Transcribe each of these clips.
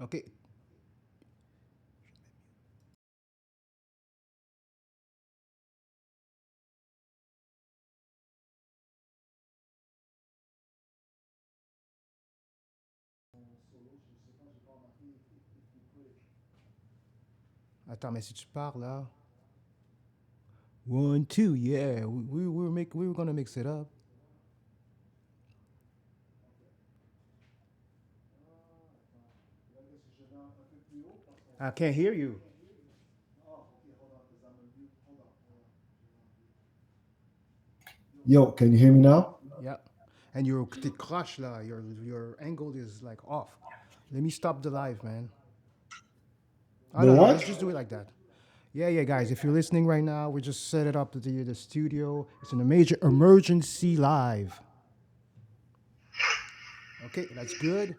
OK. Attends, mais si tu pars là. One, two, yeah. We were gonna mix it up. I can't hear you. Yo, can you hear me now? Yeah. And your crush là, your angle is like off. Let me stop the live, man. Oh The no, no, let's what? just do it like that. Yeah, yeah, guys. If you're listening right now, we just set it up to the studio. It's an major emergency live. Okay, that's good.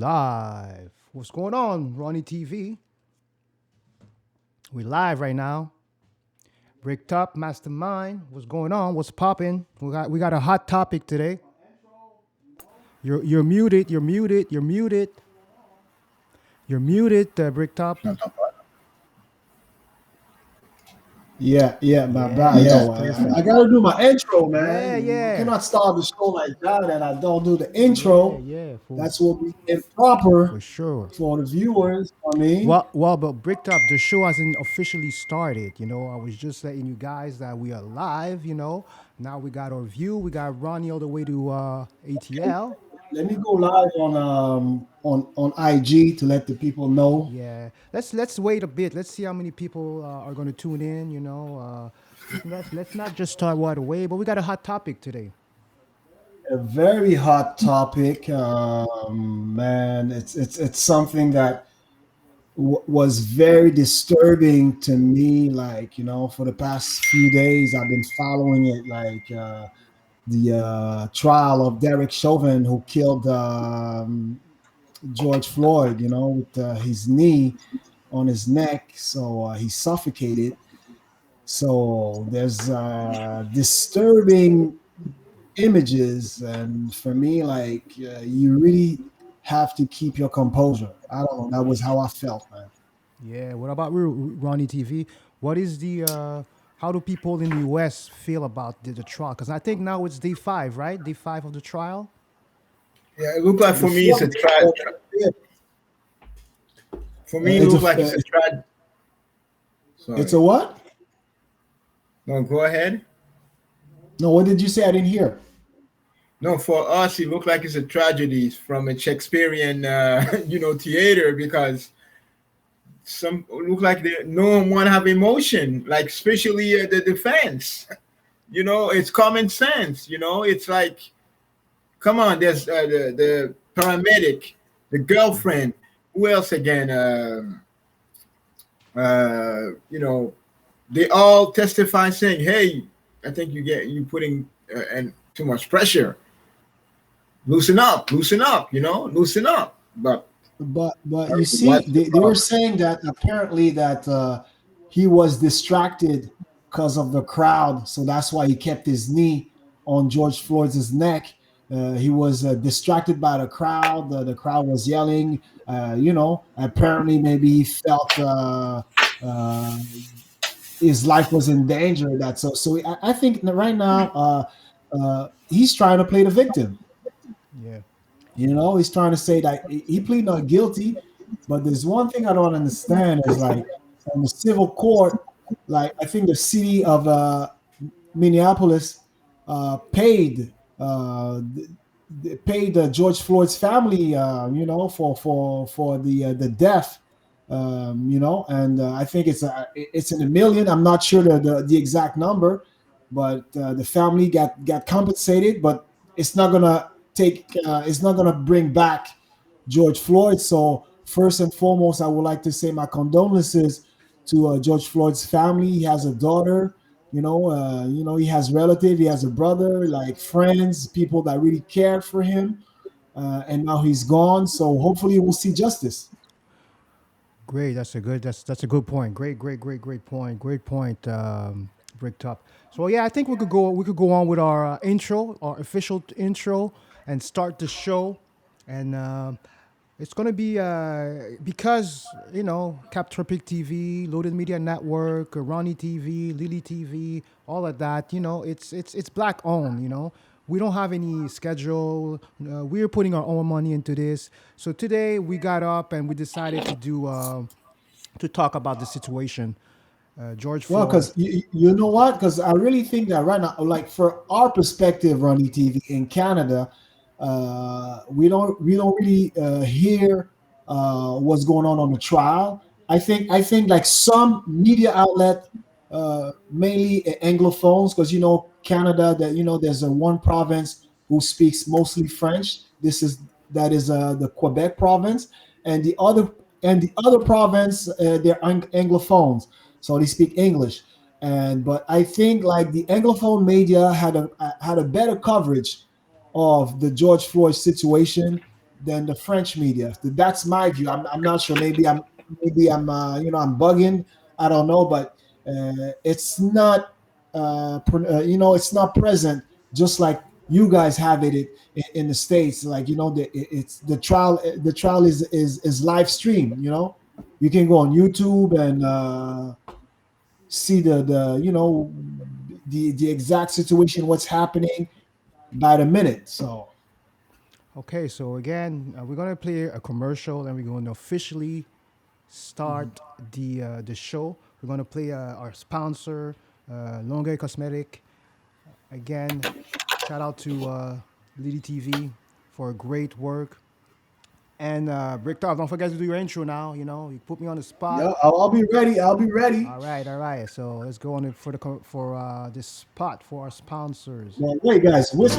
Live. What's going on, RonyTV? We live right now. Bricked up, mastermind. What's going on? What's popping? We got a hot topic today. You're muted. You're muted. You're muted. You're muted, Bricked up. Yeah, my bad. Yeah, I gotta do my intro, Yeah, man. yeah. You cannot start the show like that, and I don't do the intro. Yeah, That's what we improper for sure. for the viewers. I mean, But Bricked Up, the show hasn't officially started. I was just letting you guys that we are live. Now we got our view. We got Ronnie all the way to ATL. let me go live on IG to let the people know. Yeah, let's wait a bit. Let's see how many people are going to tune in. Let's not just start right away. But we got a hot topic today. A very hot topic, man. It's something that was very disturbing to me. Like for the past few days, I've been following it. Like the trial of Derek Chauvin, who killed George Floyd. With his knee on his neck, so he suffocated. So there's disturbing images, and for me, like you really have to keep your composure. I don't know. That was how I felt, man. Yeah. What about Ronnie TV? What is the how do people in the U.S. feel about the trial? Because I think now it's day 5, right? Day 5 of the trial. Yeah, it looked like for me it's a tragedy. For me, it looks like it's a tragedy. It's a what? No, go ahead. No, what did you say? I didn't hear. No, for us, it looked like it's a tragedy from a Shakespearean, theater, because some look like no one have emotion, like especially the defense. It's common sense. It's like, come on, there's the paramedic, the girlfriend, who else again? They all testify saying, "Hey, I think you putting and too much pressure. Loosen up, loosen up. Loosen up." But you see, they were saying that apparently that he was distracted because of the crowd, so that's why he kept his knee on George Floyd's neck. He was distracted by the crowd. The crowd was yelling. Apparently maybe he felt his life was in danger. I think right now he's trying to play the victim. Yeah. He's trying to say that he pleaded not guilty, but there's one thing I don't understand is like in the civil court, like I think the city of Minneapolis paid George Floyd's family, for the death, and I think it's in the million. I'm not sure the exact number, but the family got compensated, but it's not gonna it's not gonna bring back George Floyd. So first and foremost, I would like to say my condolences to George Floyd's family. He has a daughter. He has relatives, he has a brother, like friends, people that really cared for him, and now he's gone. So hopefully we'll see justice. Great. That's a good point. Great point. Great point. Bricked up. So yeah, I think we could go on with our intro, our official intro, and start the show. And it's gonna be because KPT TV, Loaded Media Network, RonyTV, Lily TV, all of that. It's black owned. We don't have any schedule. We're putting our own money into this. So today we got up and we decided to talk about the situation. George Floyd. Well, because you know what? Because I really think that right now, like for our perspective, RonyTV in Canada, we don't really hear what's going on the trial. I think like some media outlet, mainly Anglophones, because Canada, that there's a one province who speaks mostly French. That is the Quebec province, and the other province they're Anglophones, so they speak English. But I think like the Anglophone media had a better coverage of the George Floyd situation than the French media. That's my view. I'm not sure. I'm bugging. I don't know, but it's not it's not present just like you guys have in the States. Like it's the trial is live stream. You can go on YouTube and see the exact situation, what's happening by the minute. So Okay, so again, we're gonna play a commercial, and we're going to officially start the show. We're gonna play our sponsor, Longue Cosmetic. Again, shout out to Lady TV for great work. And Brick don't forget to do your intro now. You put me on the spot. yeah, I'll be ready. I'll be ready. All right, all right. So let's go on it for this spot for our sponsors. Man, wait, guys, which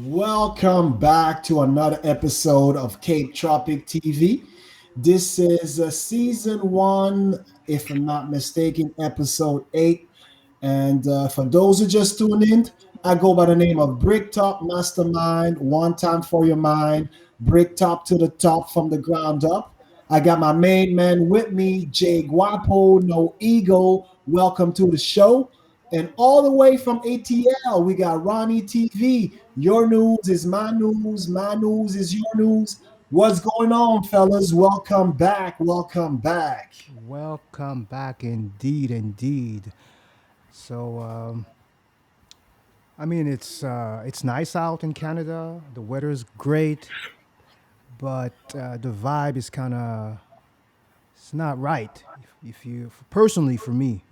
Welcome back to another episode of Cape Tropic TV. This is season one, if I'm not mistaken, episode 8. And for those who just tuned in, I go by the name of Bricktop Mastermind, one time for your mind, Bricktop to the top from the ground up. I got my main man with me, JayGwapoNoEgo. Welcome to the show. And all the way from ATL, we got RonyTV. Your news is my news is your news. What's going on, fellas? Welcome back. Welcome back. Welcome back, indeed, indeed. So, I mean, it's nice out in Canada. The weather's great, but the vibe is kind of it's not right. If you personally for me,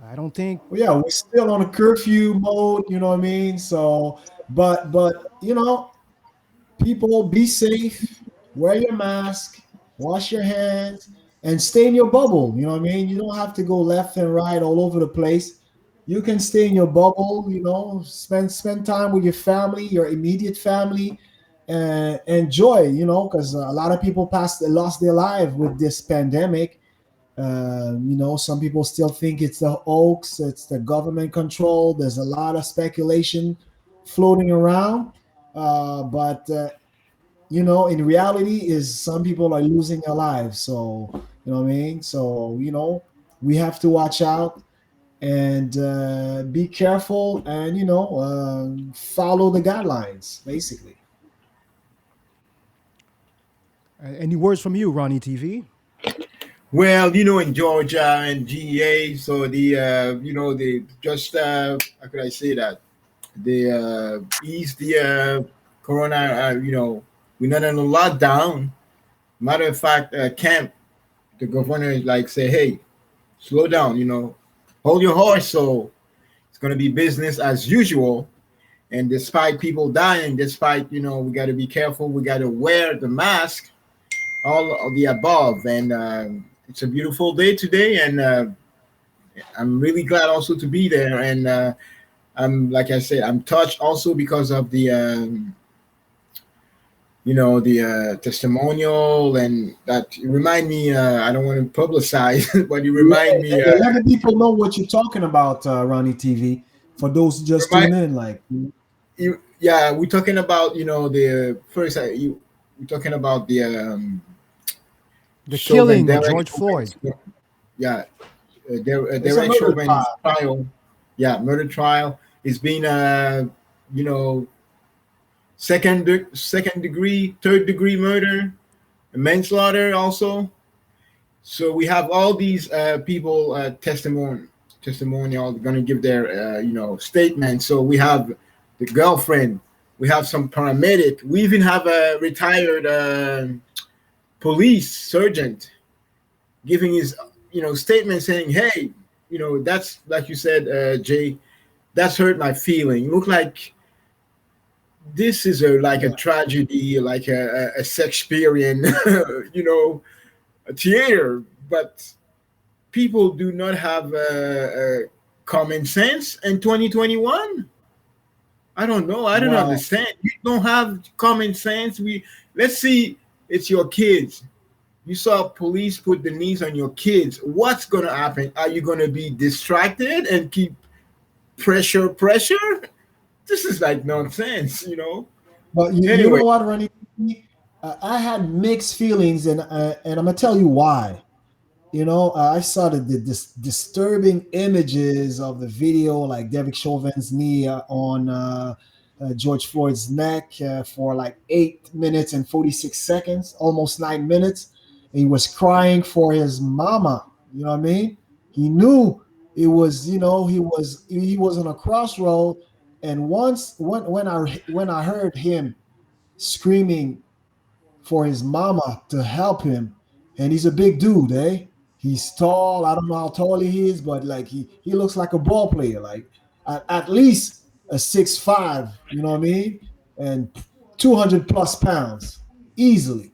I don't think. Well, yeah, we're still on a curfew mode, you know what I mean? So, but people be safe, wear your mask, wash your hands, and stay in your bubble. You know what I mean? You don't have to go left and right all over the place. You can stay in your bubble, spend time with your family, your immediate family, and enjoy, because a lot of people lost their life with this pandemic. Some people still think it's the hoax, it's the government control. There's a lot of speculation floating around. But in reality, is some people are losing their lives. So, you know what I mean? So, we have to watch out and be careful and, follow the guidelines, basically. Any words from you, Ronnie TV? Well, in Georgia and GEA, so the just how could I say that the ease the corona, we're not in a lockdown. Matter of fact, camp the governor is like say, hey, slow down, hold your horse. So it's gonna be business as usual. And despite people dying, despite we got to be careful, we got to wear the mask, all of the above, and it's a beautiful day today, and I'm really glad also to be there. And I'm like I said, I'm touched also because of the the testimonial, and that it remind me. I don't want to publicize, but it remind me. Let the people know what you're talking about, Ronnie TV. For those who just tune in, yeah, we're talking about the first. We're talking about the killing of Derek George Floyd. Yeah, Derek Chauvin's trial. Yeah, murder trial. It's been second degree, third degree murder, manslaughter also. So we have all these people testimonial going to give their statement. So we have the girlfriend, we have some paramedic, we even have a retired police sergeant giving his statement saying, hey, that's like you said, Jay, that's hurt my feeling. Look like this is a like a Yeah. tragedy, like a Shakespearean, you know, a theater. But people do not have common sense in 2021. I don't know. I don't Well, understand. You don't have common sense. Let's see. It's your kids. You saw police put the knees on your kids. What's gonna happen? Are you gonna be distracted and keep pressure? This is like nonsense, you know. but you Anyway, know what, Ronnie? I had mixed feelings, and I'm gonna tell you why. I saw this disturbing images of the video, like Derek Chauvin's knee on George Floyd's neck for like 8 minutes and 46 seconds, almost 9 minutes. And he was crying for his mama. You know what I mean? He knew it was, he was on a crossroad. And once when I heard him screaming for his mama to help him. And he's a big dude, eh? He's tall. I don't know how tall he is, but like he looks like a ball player, like at least a 6'5", you know what I mean? And 200 plus pounds easily.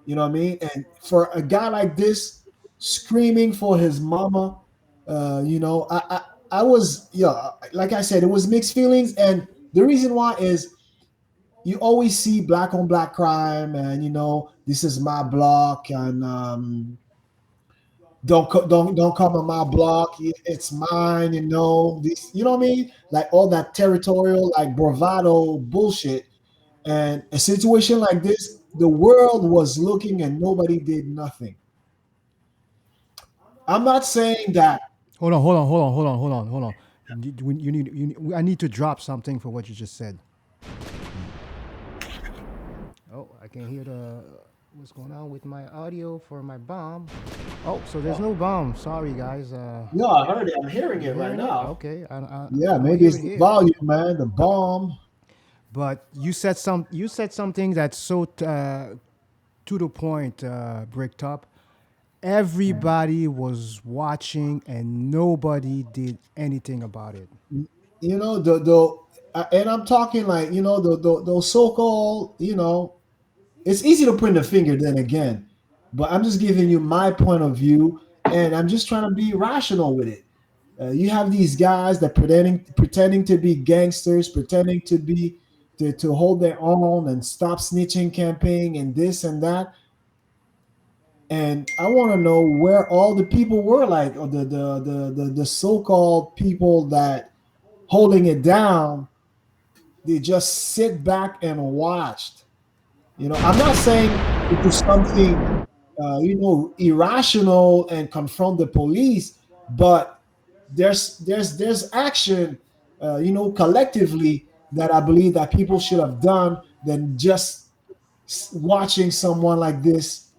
You know what I mean? And for a guy like this screaming for his mama, I was, like I said, it was mixed feelings. And the reason why is you always see black on black crime, and this is my block, and don't come on my block, it's mine. This, you know what I mean, like all that territorial, like bravado bullshit. And a situation like this, the world was looking and nobody did nothing. I'm not saying that. Hold on. I need to drop something for what you just said. Oh, I can hear the what's going on with my audio for my bomb. Oh, so there's no bomb. Sorry, guys. No, I heard it. I'm hearing You it right hearing it? now. Okay, Yeah, I'm gonna maybe hear it's it the here. volume, man, the bomb. But you said something that's so to the point, Bricktop. Everybody was watching and nobody did anything about it. And I'm talking like, those so-called, it's easy to point the finger then again, but I'm just giving you my point of view, and I'm just trying to be rational with it. You have these guys that pretending to be gangsters, pretending to hold their own and stop snitching campaign and this and that. And I want to know where all the people were, like, or the so-called people that holding it down. They just sit back and watched. I'm not saying to do something, irrational and confront the police, but there's action, collectively, that I believe that people should have done than just watching someone like this,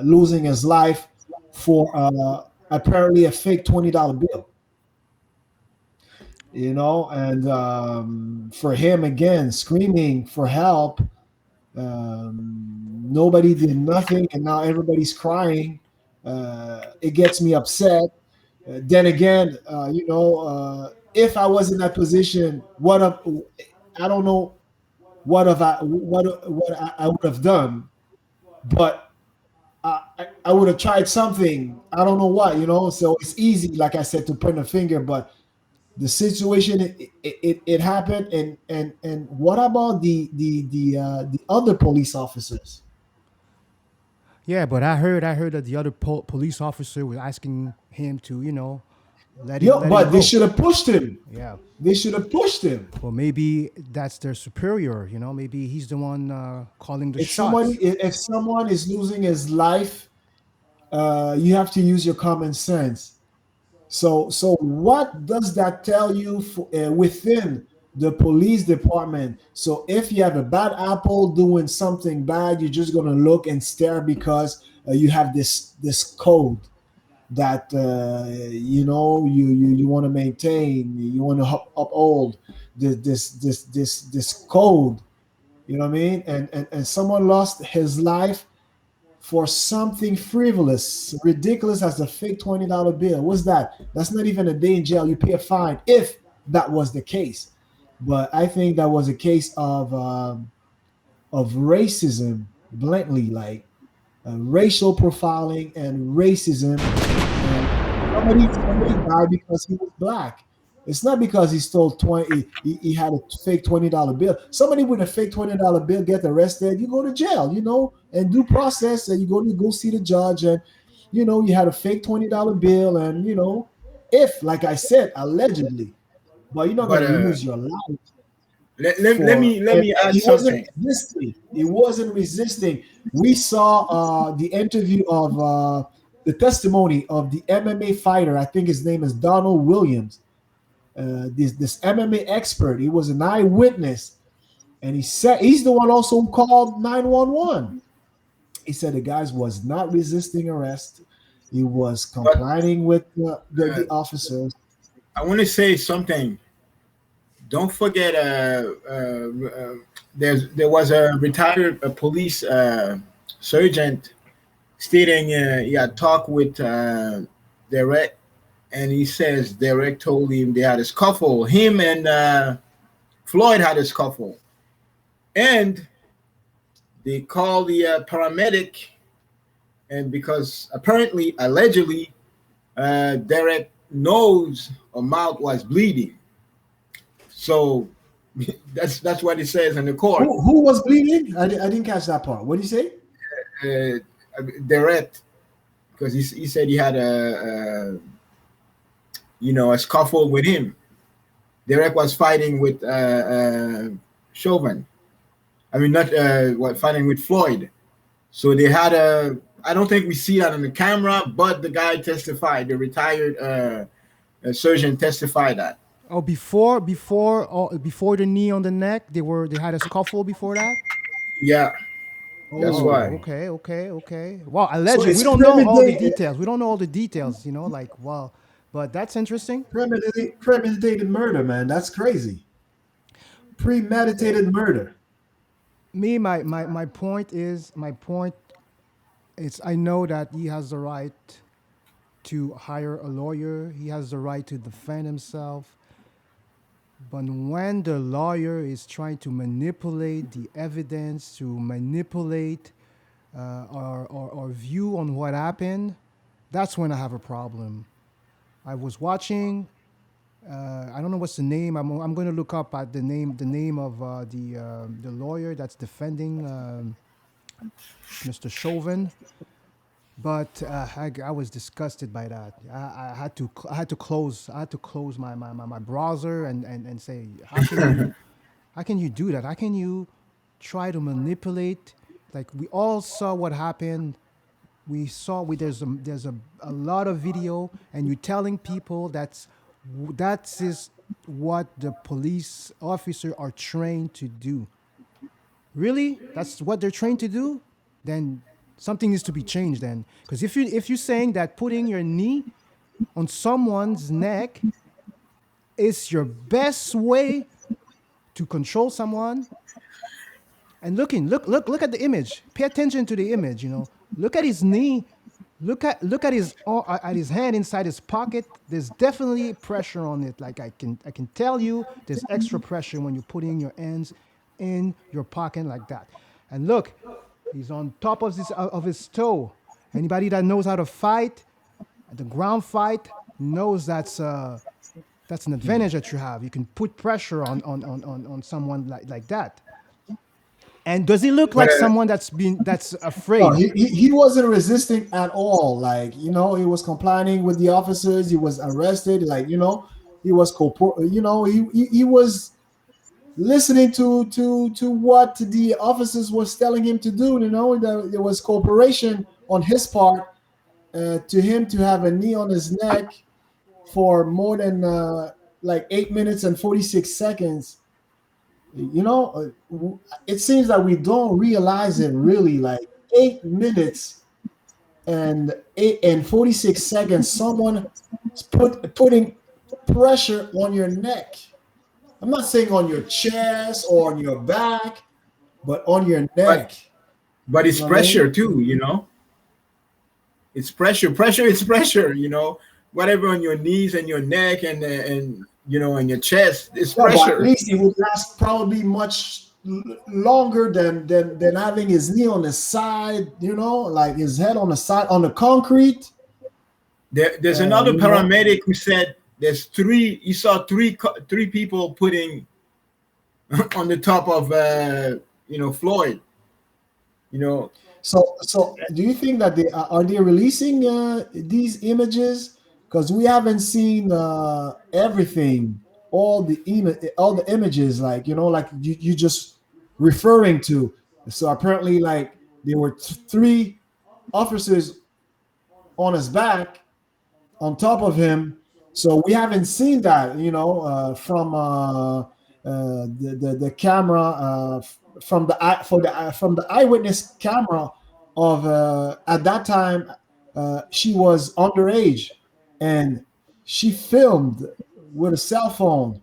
losing his life for apparently a fake $20 bill. And for him again screaming for help, nobody did nothing, and now everybody's crying. It gets me upset. Then again, if I was in that position, I don't know what I would have done, but I would have tried something. I don't know what. So it's easy, like I said, to point a finger, but the situation, it happened. And what about the other police officers? Yeah, but I heard that the other police officer was asking him to, Yeah, let him but they go. should have pushed him. Yeah. They should have pushed him. Well, maybe that's their superior. Maybe he's the one calling the If somebody, shots. if someone is losing his life, you have to use your common sense. So what does that tell you within the police department? So if you have a bad apple doing something bad, you're just gonna look and stare because you have this code that you want to maintain, you want to uphold this code. You know what I mean? And someone lost his life for something frivolous, ridiculous as a fake $20 bill. What's that? That's not even a day in jail. You pay a fine if that was the case. but I think that was a case of racism blatantly, like racial profiling and racism. And somebody died because he was black. It's not because he stole 20. He had a fake $20 bill. Somebody with a fake $20 bill get arrested. You go to jail, and due process, and you go see the judge, and you had a fake $20 bill, and if, like I said, allegedly, but you're not But gonna lose your life let and me add he wasn't something. resisting. He wasn't resisting. We saw the interview of the testimony of the MMA fighter. I think his name is Donald Williams. This MMA expert. He was an eyewitness, and he said he's the one also who called 911. He said the guy was not resisting arrest. He was But complying with uh, the officers. I want to say something. Don't forget, there was a retired police sergeant stating he had talked with Derek, and he says Derek told him they had a scuffle. Him and Floyd had a scuffle, and they called the paramedic, and because apparently, allegedly, Derek nose or mouth was bleeding. So that's what it says in the court. Who was bleeding? I didn't catch that part. What did you say? Uh, Direct, because he said he had a scuffle with him. Derek was fighting with Chauvin. I mean, not fighting with Floyd. So they had a. I don't think we see that on the camera, but the guy testified. The retired surgeon testified that. Oh, before the knee on the neck, they had a scuffle before that. Yeah, that's Oh, why. Oh, okay. Well, so allegedly, we it's don't know all the details. We don't know all the details, like, well, but that's interesting. premeditated murder, man. That's crazy. Premeditated murder. Me, my point is I know that he has the right to hire a lawyer. He has the right to defend himself. But when the lawyer is trying to manipulate the evidence, to manipulate our view on what happened, that's when I have a problem. I was watching. I don't know what's the name. I'm going to look up at the name of the lawyer that's defending Mr. Chauvin. But I was disgusted by that. I had to close my browser and say, how can you do that? How can you try to manipulate? Like, we all saw what happened. There's a lot of video, and you're telling people that's what the police officer are trained to do. Really, that's what they're trained to do? Then something needs to be changed. Then, because if you're saying that putting your knee on someone's neck is your best way to control someone, and look at the image. Pay attention to the image. Look at his knee. Look at his hand inside his pocket. There's definitely pressure on it. Like, I can tell you, there's extra pressure when you're putting your hands in your pocket like that. And look, he's on top of his toe. Anybody that knows how to fight, the ground fight, knows that's an advantage that you have. You can put pressure on someone like that. And does he look But like someone that's No, afraid? he wasn't resisting at all. Like, he was complying with the officers. He was arrested. Like, he was he was listening to what the officers was telling him to do. There was cooperation on his part to him to have a knee on his neck for more than like 8 minutes and 46 seconds. It seems that we don't realize it really. Like 8 minutes and 46 seconds, someone putting pressure on your neck. I'm not saying on your chest or on your back, but on your but neck. but it's You know what I pressure mean? too. It's pressure. Pressure is pressure. whatever on your knees and your neck and and your chest. It's Yeah, but at pressure. least it would last probably much longer than having his knee on his side, like his head on the side on the concrete. There's another You know, paramedic who said there's three. He saw three people putting on the top of Floyd. You know, so do you think that they are they releasing these images? Because we haven't seen everything, all the images, like like you just referring to. So apparently, like there were three officers on his back, on top of him. So we haven't seen that, from the camera, from the eyewitness camera of at that time. She was underage, and she filmed with a cell phone.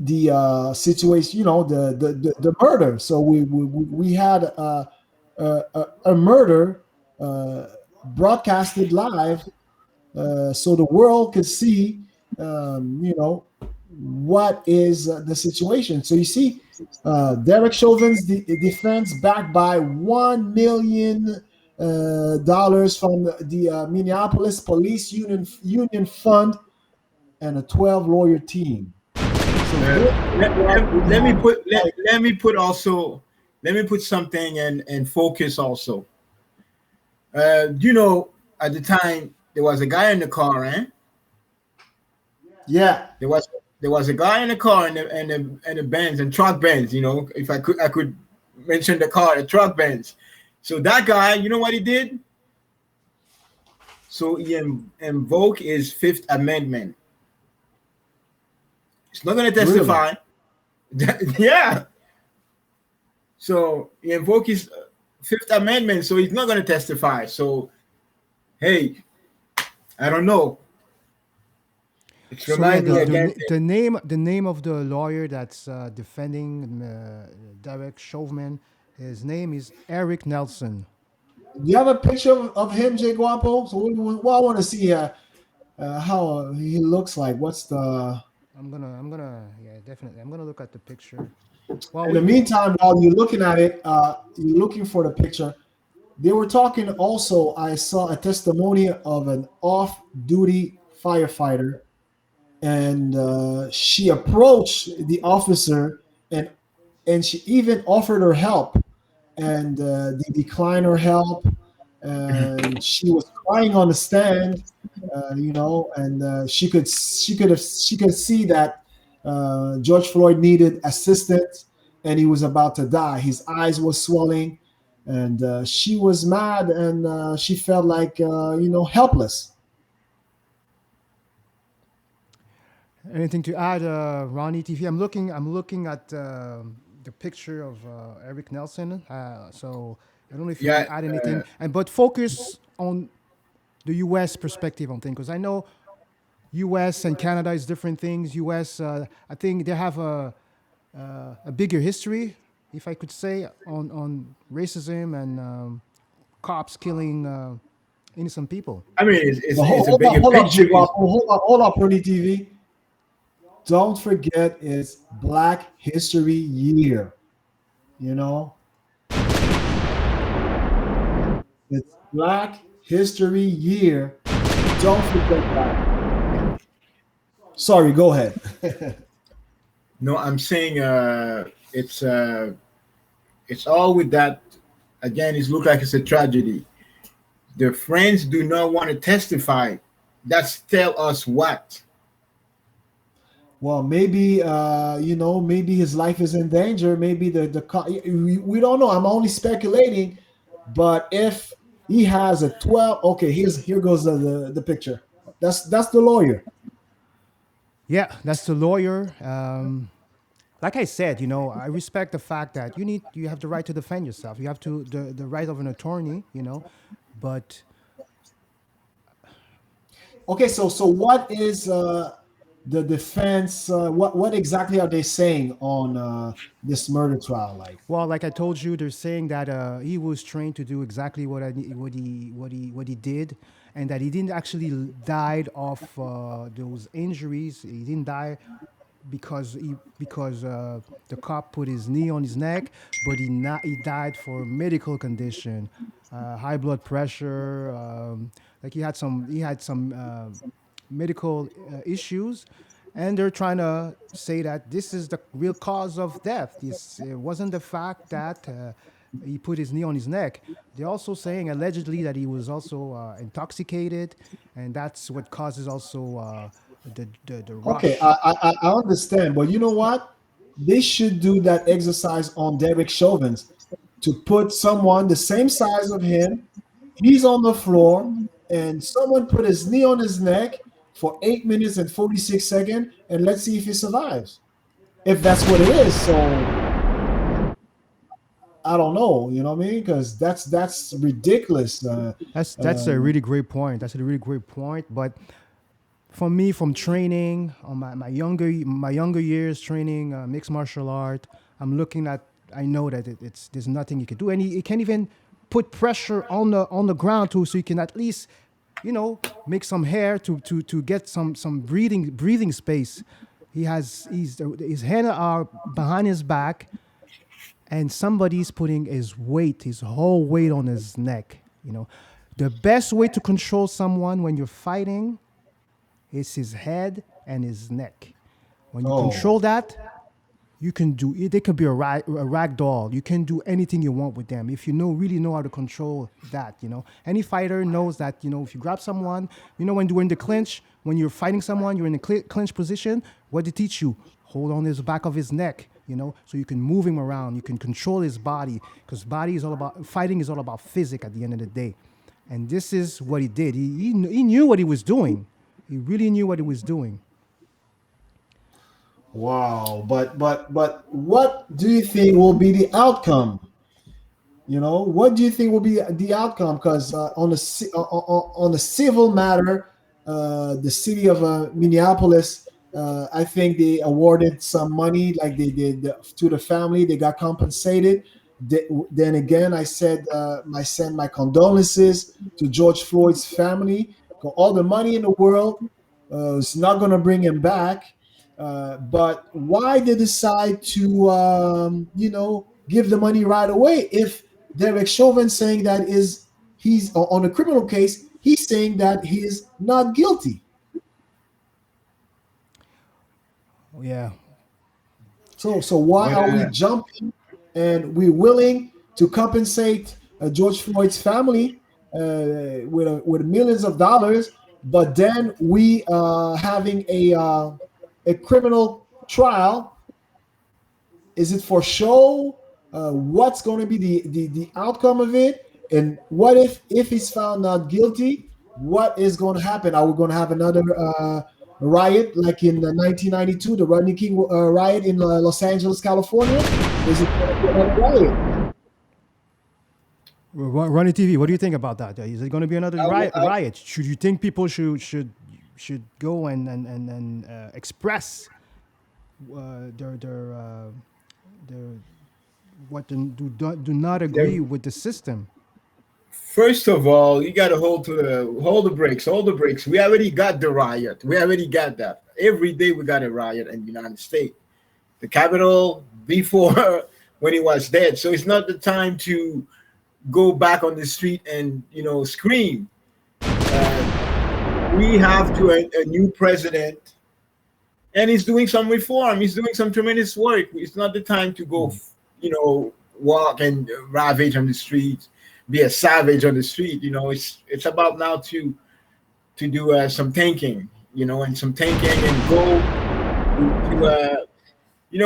The situation, the murder. So we had a murder broadcasted live, so the world could see, what is the situation. So you see, Derek Chauvin's defense backed by $1 million from the Minneapolis Police Union Fund and a 12 lawyer team. So let me put let me put something and focus also. At the time there was a guy in the car, eh? Yeah. There was a guy in the car and the Benz and truck Benz. If I could mention the car, the truck Benz. So that guy, you know what he did? So he invoked his Fifth Amendment. He's not going to testify. Really? Yeah. So he invoked his Fifth Amendment, so he's not going to testify. So, hey, I don't know. It's reminding me again. The name of the lawyer that's defending Derek Chauvin, his name is Eric Nelson. Do you have a picture of him, JayGwapo? So I want to see how he looks like. What's the? Yeah, definitely. I'm gonna look at the picture. In the meantime, while you're looking at it, you're looking for the picture. They were talking also. I saw a testimony of an off-duty firefighter, and she approached the officer, and she even offered her help, and they declined her help, and she was crying on the stand, and she could see that George Floyd needed assistance, and he was about to die. His eyes were swelling, and she was mad, and she felt like helpless. Anything to add, RonyTV? I'm looking at the picture of Eric Nelson. So I don't know if you can add anything, but focus on the U.S. perspective on things, because I know U.S. and Canada is different things. U.S. I think they have a bigger history, if I could say, on racism and cops killing innocent people. I mean, it's a bigger picture. Hold up, RonyTV. Don't forget, it's Black History Year. It's Black History Year. Don't forget that. Sorry, go ahead. No, I'm saying it's all with that. Again, it looks like it's a tragedy. The friends do not want to testify. That's tell us what. Well, maybe maybe his life is in danger. Maybe we don't know. I'm only speculating. But if he has a 12, okay, here goes the picture. That's the lawyer. Yeah, that's the lawyer. Like I said, I respect the fact that you have the right to defend yourself. You have the right of an attorney, but okay. So what is the defense, what exactly are they saying on this murder trial? Like, Well, like I told you, they're saying that he was trained to do exactly what he did, and that he didn't actually died of those injuries. He didn't die because the cop put his knee on his neck, but he died for a medical condition, high blood pressure. Like he had some medical issues, and they're trying to say that this is the real cause of death. It wasn't the fact that he put his knee on his neck. They're also saying allegedly that he was also intoxicated, and that's what causes also the okay, rush. I understand, but you know what? They should do that exercise on Derek Chauvin to put someone the same size of him. He's on the floor, and someone put his knee on his neck for 8 minutes and 46 seconds, and let's see if he survives. If that's what it is. So I don't know, you know what I mean? Because that's ridiculous. That's a really great point. That's a really great point. But for me, from training on my younger years, training mixed martial art, I'm looking at. I know that it's there's nothing you can do, and he can't even put pressure on the ground too, so you can at least, make some hair to get some breathing space. His hands are behind his back, and somebody's putting his whole weight on his neck. The best way to control someone when you're fighting is his head and his neck. When you Oh, control that, you can do it. They could be a rag doll. You can do anything you want with them if you really know how to control that. Any fighter knows that. If you grab someone, when you're in the clinch, when you're fighting someone, you're in the clinch position. What they teach you? Hold on his back of his neck. So you can move him around. You can control his body, because body is all about fighting. Is all about physics at the end of the day, and this is what he did. He knew what he was doing. He really knew what he was doing. wow. But what do you think will be the outcome? What do you think will be the outcome? Because on the civil matter, the city of Minneapolis, I think they awarded some money, like they did to the family. They got compensated. Then again, I send my condolences to George Floyd's family. All the money in the world is not going to bring him back. But why they decide to, give the money right away if Derek Chauvin saying that he's on a criminal case, he's saying that he's not guilty. Yeah. So why are we Yeah. jumping and we're willing to compensate George Floyd's family with millions of dollars, but then we having a criminal trial? Is it for show? What's going to be the outcome of it? And what if he's found not guilty? What is going to happen? Are we going to have another riot like in 1992, the Rodney King riot in Los Angeles, California? Is it going to be another riot? Ronnie TV, what do you think about that? Is it going to be another I, w- I, riot? Should you think people should go and express their what do not there- agree with the system? First of all, you got to hold the brakes, hold the brakes. We already got the riot. We already got that. Every day we got a riot in the United States. The Capitol before when he was dead. So it's not the time to go back on the street and scream. We have a new president, and he's doing some reform. He's doing some tremendous work. It's not the time to go, walk and ravage on the streets, be a savage on the street. It's about now to do some thinking, and some thinking and go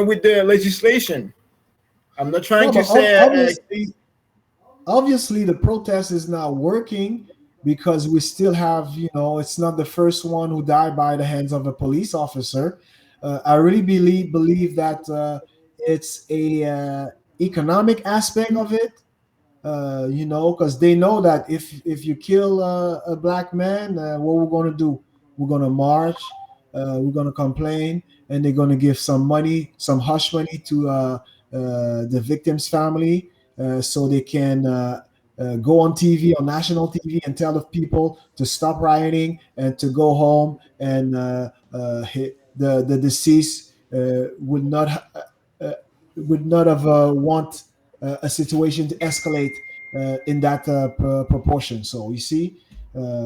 with the legislation. I'm not trying No, to but say obviously the protest is not working because we still have, it's not the first one who died by the hands of a police officer. I really believe that it's a economic aspect of it. Because they know that if you kill a black man, what we're going to do? We're going to march. we're going to complain, and they're going to give some money, some hush money to the victim's family, so they can go on TV, on national TV, and tell the people to stop rioting and to go home, and the deceased uh, would not have want a situation to escalate in that proportion. So you see,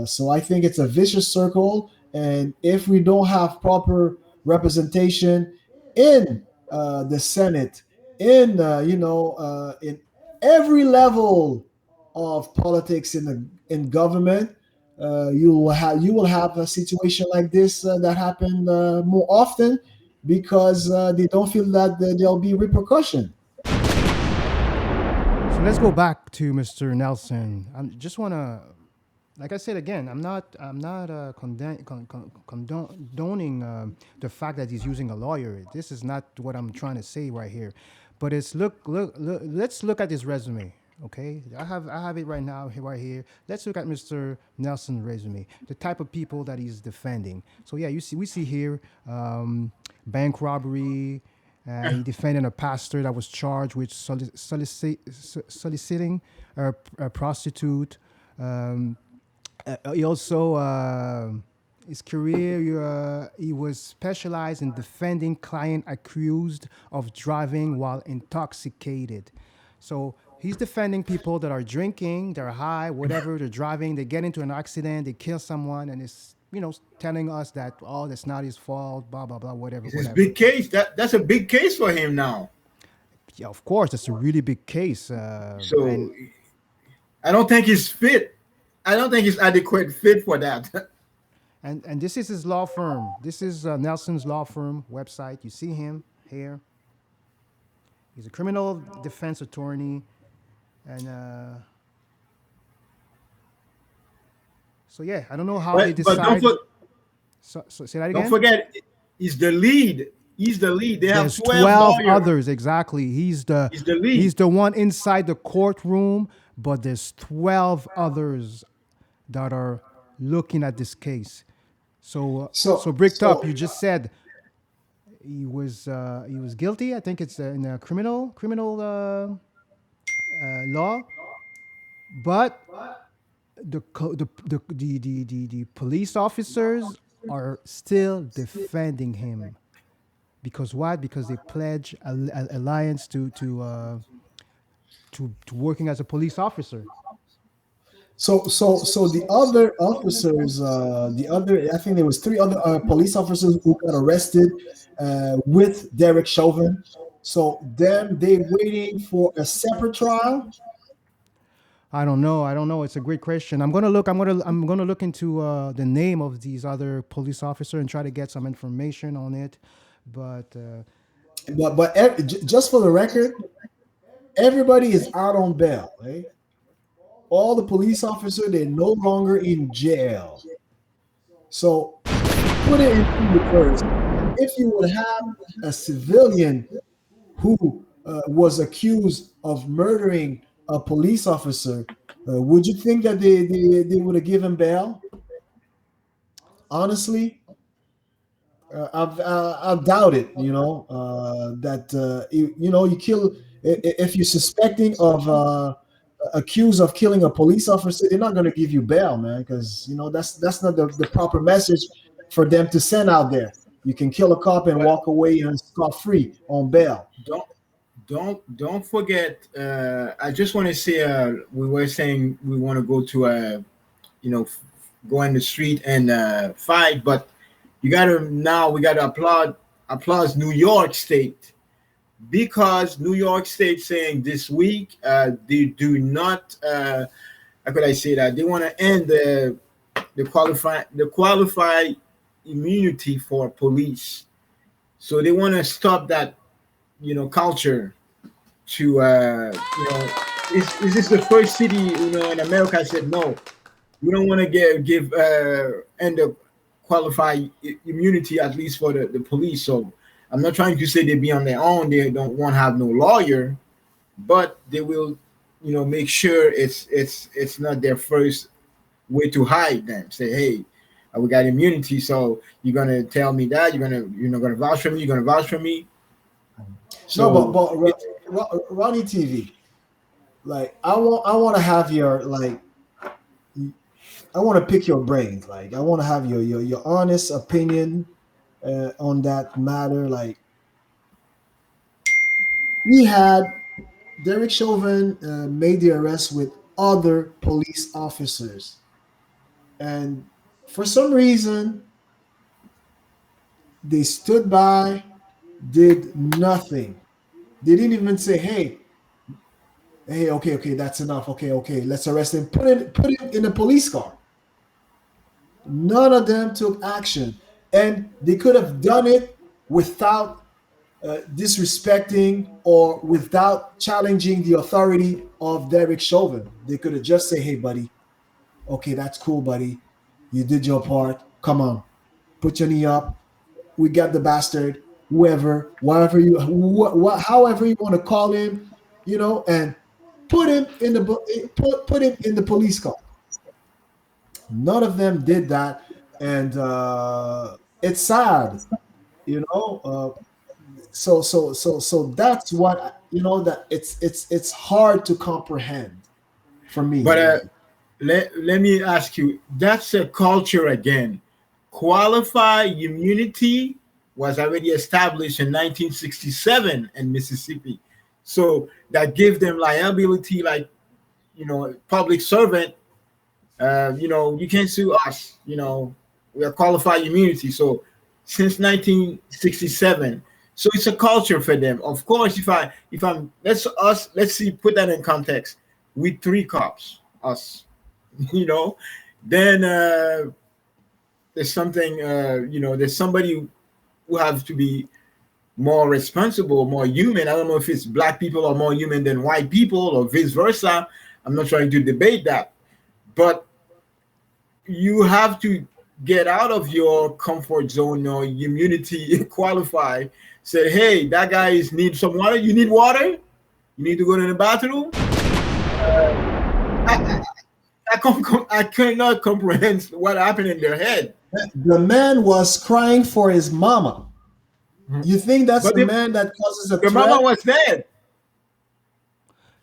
so I think it's a vicious circle, and if we don't have proper representation in the Senate, in in every level of politics in government, you will have a situation like this that happen more often, because they don't feel that there'll be repercussion. So let's go back to Mr. Nelson. I just want to, like I said again, I'm not condoning the fact that he's using a lawyer. This is not what I'm trying to say right here, but it's look. Let's look at his resume. Okay, I have it right now, right here. Let's look at Mr. Nelson's resume, the type of people that he's defending. So yeah, we see here bank robbery. He defended a pastor that was charged with soliciting a prostitute. Um, he also his career he was specialized in defending client accused of driving while intoxicated. So he's defending people that are drinking, they're high, whatever, they're driving, they get into an accident, they kill someone, and it's telling us that that's not his fault, blah blah blah, whatever, It's his whatever. big case. That's a big case for him now. Yeah, of course, that's a really big case, So and I don't think he's fit. I don't think he's adequate fit for that. and this is his law firm. This is Nelson's law firm website. You see him here. He's a criminal defense attorney, and so yeah, I don't know how they But decide. So say that don't again. forget, he's the lead. He's the lead. They have There's 12 12 lawyers. others exactly. He's the lead. He's the one inside the courtroom, but there's 12 others that are looking at this case. So So bricked up. so You just said he was guilty. I think it's in a criminal law, but the police officers are still defending him. Because what? Because they pledge alliance to working as a police officer. so the other officers, I think there was three other police officers who got arrested with Derek Chauvin. So them, they waiting for a separate trial. I don't know. I don't know. It's a great question. I'm gonna look into the name of these other police officer and try to get some information on it. But But just for the record, everybody is out on bail. Right? All the police officers, they're no longer in jail. So put it in reverse. If you would have a civilian who was accused of murdering a police officer, would you think that they would have given bail? Honestly, I doubt it. That you kill, if you're suspecting of accused of killing a police officer, they're not going to give you bail, man, because that's not the proper message for them to send out there. You can kill a cop and But walk away and scot free on bail. don't don't forget. I just want to say, we were saying we want to go to you know, f- go in the street and fight, but we gotta applaud New York State, because New York State saying this week they do not. How could I say that? They want to end the qualified immunity for police. So they want to stop that, culture to, is this the first city, in America said no, we don't want to give end the qualified immunity, at least for the police. So I'm not trying to say they be on their own, they don't want to have no lawyer, but they will, make sure it's not their first way to hide them. Say, hey, we got immunity. So you're gonna tell me that you're not gonna vouch for me. You're gonna vouch for me. No, but So Ronnie TV, like I want to have your like I want to pick your brains. Like I want to have your honest opinion on that matter. Like we had Derek Chauvin made the arrest with other police officers, and for some reason they stood by, did nothing. They didn't even say, "Hey, okay, that's enough. Okay, let's arrest him. Put him in a police car." None of them took action, and they could have done it without disrespecting or without challenging the authority of Derek Chauvin. They could have just said, "Hey, buddy, okay, that's cool, buddy. You did your part. Come on, put your knee up. We got the bastard. Whoever, whatever you, however you want to call him, and put him in the put him in the police car." None of them did that, and it's sad, you know. So that's what that it's hard to comprehend for me. but Like, let me ask you, that's a culture again. Qualified immunity was already established in 1967 in Mississippi. So that gave them liability, like, public servant, you can't sue us, we are qualified immunity. So since 1967. So it's a culture for them. Of course, if I'm let's see, put that in context. We three cops, us, you know, then there's something, there's somebody who have to be more responsible, more human. I don't know if it's black people are more human than white people or vice versa. I'm not trying to debate that, but you have to get out of your comfort zone or immunity qualify. Say, hey, that guy needs some water. You need water? You need to go to the bathroom? I cannot comprehend what happened in their head. the man was crying for his mama. You think that's But the man that causes a the mama threat? was dead.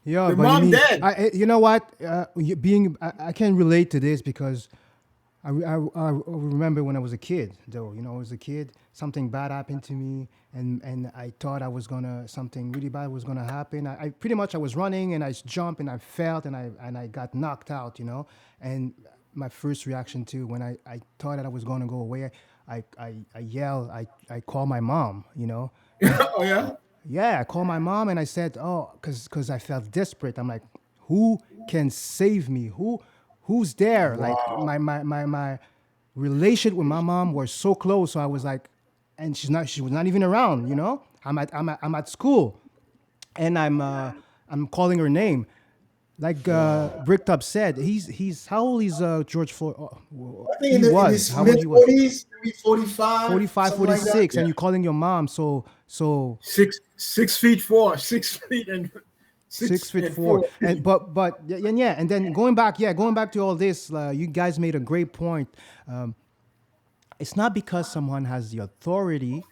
Yeah, The but I mom mean, dead. you know what? I can relate to this because I remember when I was a kid, though. You know, I was a kid. Something bad happened to me, and I thought something really bad was gonna happen. I pretty much I was running and I jumped and I fell and I got knocked out. You know, and my first reaction too when I thought that I was gonna go away, I yelled, I called my mom. You know, Oh yeah. yeah, I called my mom and I said, "Oh, because I felt desperate. I'm like, who can save me? Who's there?" Like my relation with my mom was so close, so I was like, and she was not even around. You know, I'm at school, and I'm calling her name. Like Bricktop said, he's how old is George Floyd? I think He in was his how old mid he was? 40s, maybe 45, 45, something like that. 46, and Yeah. you're calling your mom. So 6 feet 4, 6 feet and six six feet and four, 4. and then going back to all this, you guys made a great point. It's not because someone has the authority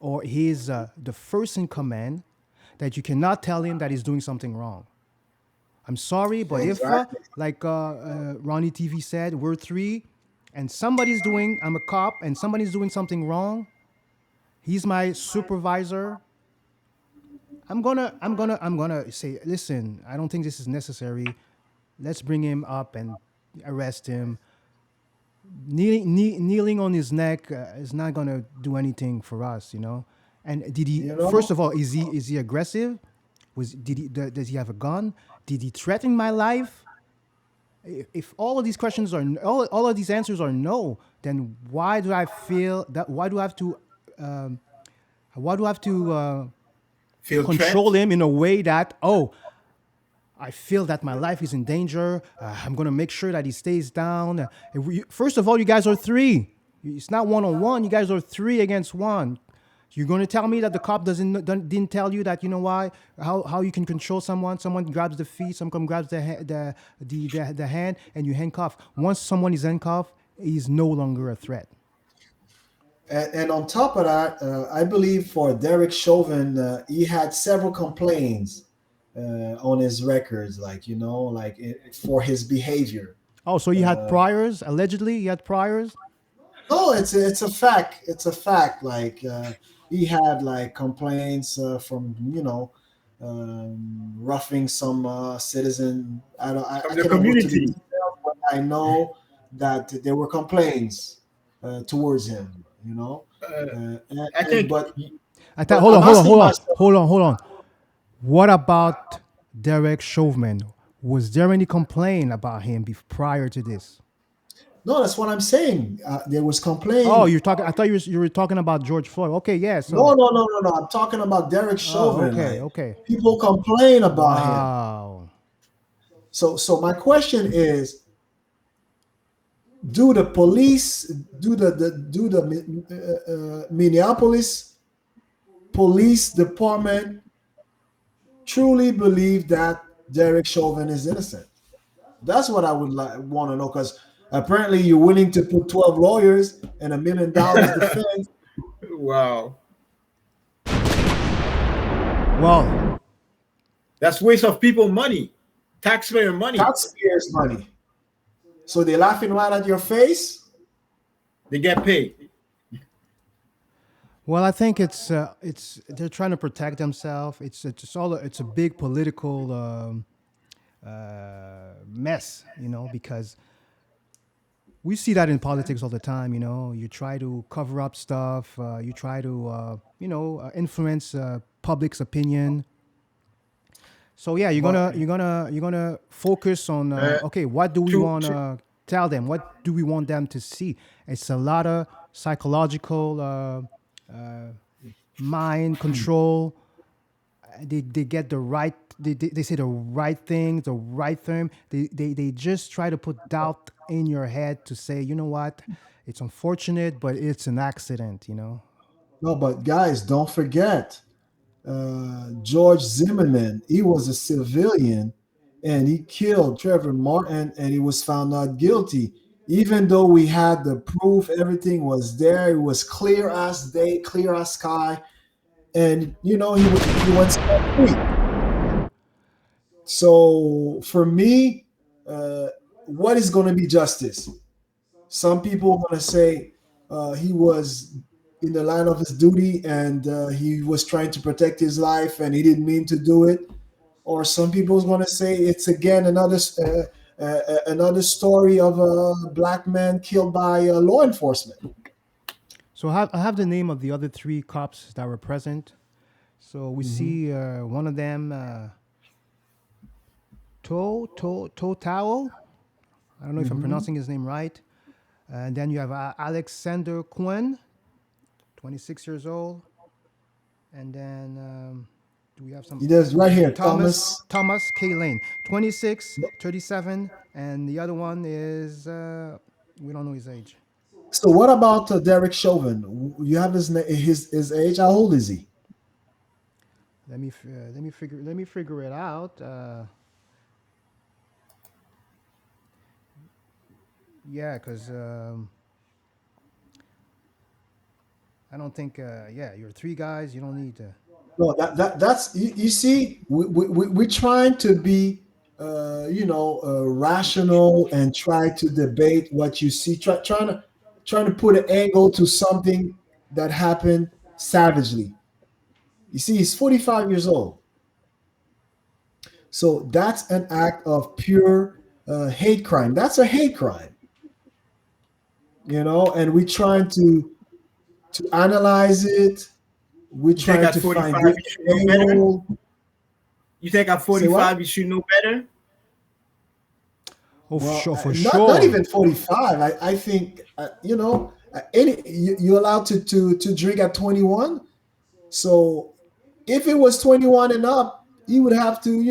or he's the first in command that you cannot tell him that he's doing something wrong. I'm sorry, but if Exactly. like Ronnie TV said, we're three, and I'm a cop, and somebody's doing something wrong. He's my supervisor. I'm gonna say, listen, I don't think this is necessary. Let's bring him up and arrest him. Kneeling on his neck is not gonna do anything for us, you know. And did he? You First know, of all, is he aggressive? Does he have a gun? Did he threaten my life? If all of these questions are all of these answers are no, then why do I feel that? Why do I have to Feel control threat. him in a way that, oh, I feel that my life is in danger. I'm gonna make sure that he stays down. First of all, you guys are three. It's not one on one. You guys are three against one. You're gonna tell me that the cop didn't tell you that, you know why, how you can control someone. Someone grabs the feet, someone grabs the hand, and you handcuff. Once someone is handcuffed, he's no longer a threat. And on top of that, I believe for Derek Chauvin, he had several complaints on his records, like like for his behavior. Oh, so he had priors? Allegedly, he had priors. No, it's a fact. It's a fact. Like he had like complaints from roughing some citizen. I from the cannot go to the community. details, but I know that there were complaints towards him. Uh, I And think but I thought. but Hold on, I'm hold on, asking hold on, myself. hold on, hold on. What about Derek Chauvin? Was there any complaint about him prior to this? No, that's what I'm saying. There was Oh, complaint. you're talking. I thought you were talking about George Floyd. Okay, yeah. No, So, no, no, no, no. I'm talking about Derek oh, Chauvin. okay, Like okay. people complain about him. Wow. So my question is, do the police, do the Minneapolis Police Department truly believe that Derek Chauvin is innocent? That's what I would want to know, because apparently you're willing to put 12 lawyers and $1 million defense. wow, Well, that's waste of people money, taxpayer money. Taxpayers' money. So they're laughing right at your face. They get paid. well, I think it's they're trying to protect themselves. It's a big political mess, because we see that in politics all the time. You try to cover up stuff. You try to influence public's opinion. So yeah, But you're gonna focus on Uh, okay, what do we to, want to to tell them? What do we want them to see? It's a lot of psychological mind control. They get the right. They say the right thing, the right term. They just try to put doubt in your head to say, you know what, it's unfortunate, but it's an accident. no, but guys, don't forget George Zimmerman. He was a civilian, and he killed Trevor Martin, and he was found not guilty. Even though we had the proof, everything was there. It was clear as day, clear as sky, and he went scot free. So for me, uh, what is going to be justice? Some people are going to say he was in the line of his duty, and he was trying to protect his life and he didn't mean to do it. Or some people are going to say it's again another story of a black man killed by law enforcement. So I have the name of the other three cops that were present. So we Mhm. see one of them, Tao. I don't know if I'm Mhm. pronouncing his name right. And then you have Alexander Quinn, 26 years old. And then do we have some? He does right here, Thomas Thomas. Thomas K. Lane, 26, 37, and the other one is we don't know his age. So what about Derek Chauvin? You have his age. How old is he? Let me figure it out. Yeah, because I don't think. Yeah, you're three guys. You don't need to. No, that's you see, we're trying to be, rational and try to debate what you see, trying to put an angle to something that happened savagely. You see, he's 45 years old, so that's an act of pure hate crime. That's a hate crime, and we're trying to analyze it. We're you think trying at to find 45 different you should know better? angle. You think at Say what? 45 you should know better? Oh, for Well, sure, for not sure. even 45. I think you're allowed to drink at 21. So if it was 21 and up, you would have to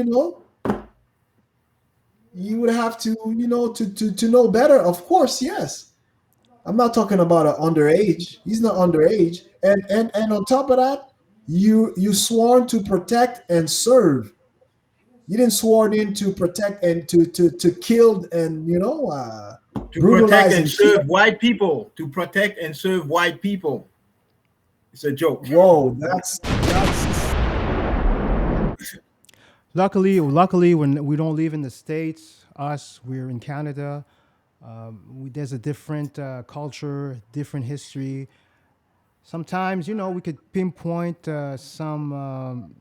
know better. Of course, yes. I'm not talking about an underage. He's not underage. And on top of that, you sworn to protect and serve. You didn't sworn in to protect and to kill and To protect and brutalize and kill. serve white people. To protect and serve white people. It's a joke. Whoa, that's Luckily, when we don't live in the states, us, we're in Canada. There's a different culture, different history. Sometimes, we could pinpoint some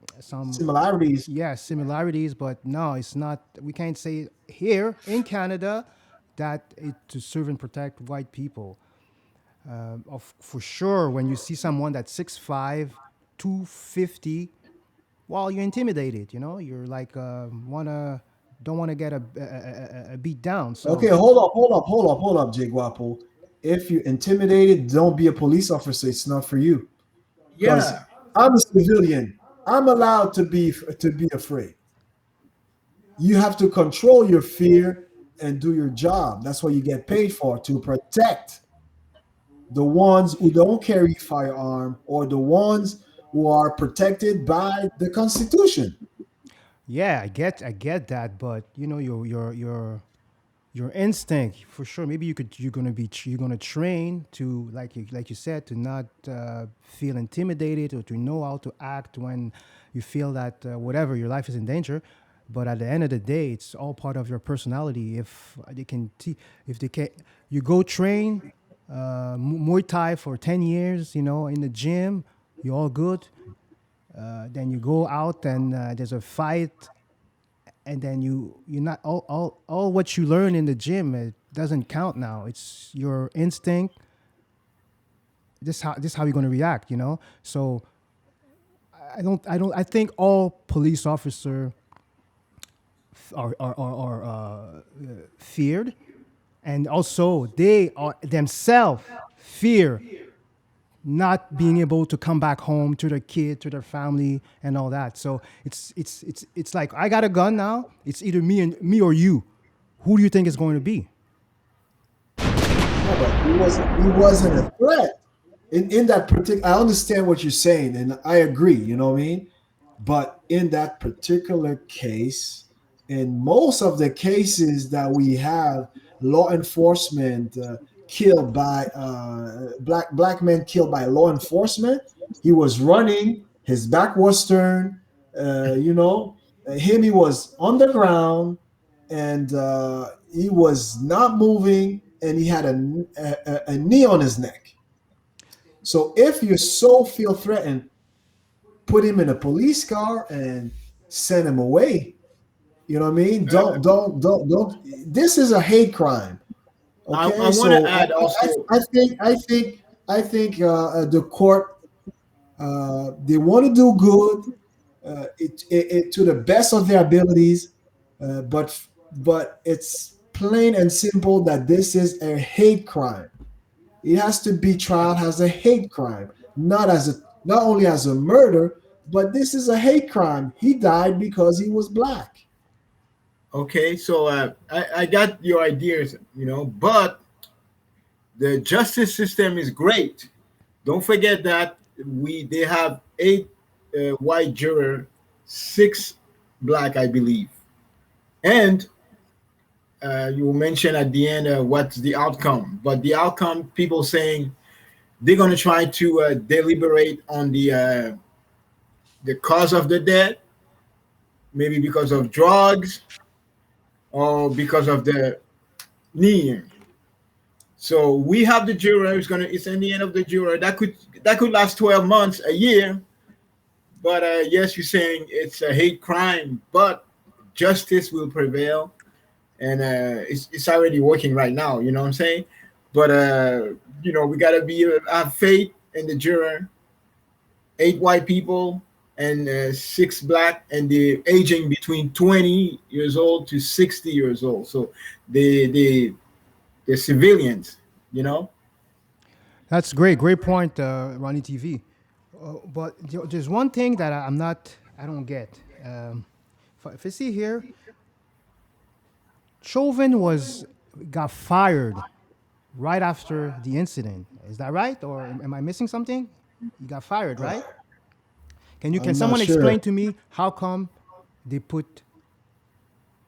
similarities. yeah similarities, but no, it's not. We can't say here in Canada that it to serve and protect white people. For sure, when you see someone that's 6'5", 250, well, you're intimidated. You're like wanna don't want to get a beat down. Okay, So hold up, Jay Guapo. If you're intimidated, don't be a police officer. It's not for you. Because Yeah. I'm a civilian. I'm allowed to be afraid. You have to control your fear and do your job. That's what you get paid for, to protect the ones who don't carry firearm, or the ones who are protected by the Constitution. yeah, I get that, but your instinct for sure. Maybe you're gonna train to, like you said, to not feel intimidated, or to know how to act when you feel that whatever your life is in danger. But at the end of the day, it's all part of your personality. If they can, if they can, you go train Muay Thai for 10 years, in the gym, you're all good. Then you go out and there's a fight, and then you're not all what you learn in the gym, it doesn't count now. It's your instinct. This how you're going to react. So I think all police officer are feared, and also they are themselves fear not being able to come back home to their kid, to their family, and all that. So it's like, I got a gun now. It's either me or you. Who do you think it's going to be? Yeah, but he wasn't a threat. In that particular, I understand what you're saying, and I agree. You know what I mean? But in that particular case, in most of the cases that we have, law enforcement killed by black men killed by law enforcement. He was running, his back was turned. He was on the ground, and he was not moving, and he had a knee on his neck. So if you so feel threatened, put him in a police car and send him away. You know what I mean? Uh, Don't. This is a hate crime. I Okay, want to so add also. I think the court, they want to do good, to the best of their abilities, but it's plain and simple that this is a hate crime. It has to be tried as a hate crime, not only as a murder, but this is a hate crime. He died because he was black. Okay, so I got your ideas, but the justice system is great. Don't forget that they have eight white juror, six black, I believe, and you mentioned at the end what's the outcome. But the outcome, people saying they're going to try to deliberate on the cause of the death, maybe because of drugs or because of the knee. So we have the juror who's gonna. It's in the end of the juror that could last 12 months, a year. But yes, you're saying it's a hate crime, but justice will prevail, and it's already working right now. You know what I'm saying? But we gotta have faith in the juror. Eight white people and six black, and the aging between 20 years old to 60 years old. So the civilians, you know. That's great point, RonyTV. But there's one thing that I don't get. If I see here, Chauvin got fired right after the incident. Is that right, or am I missing something? He got fired, right? Can I'm not someone sure. explain to me how come they put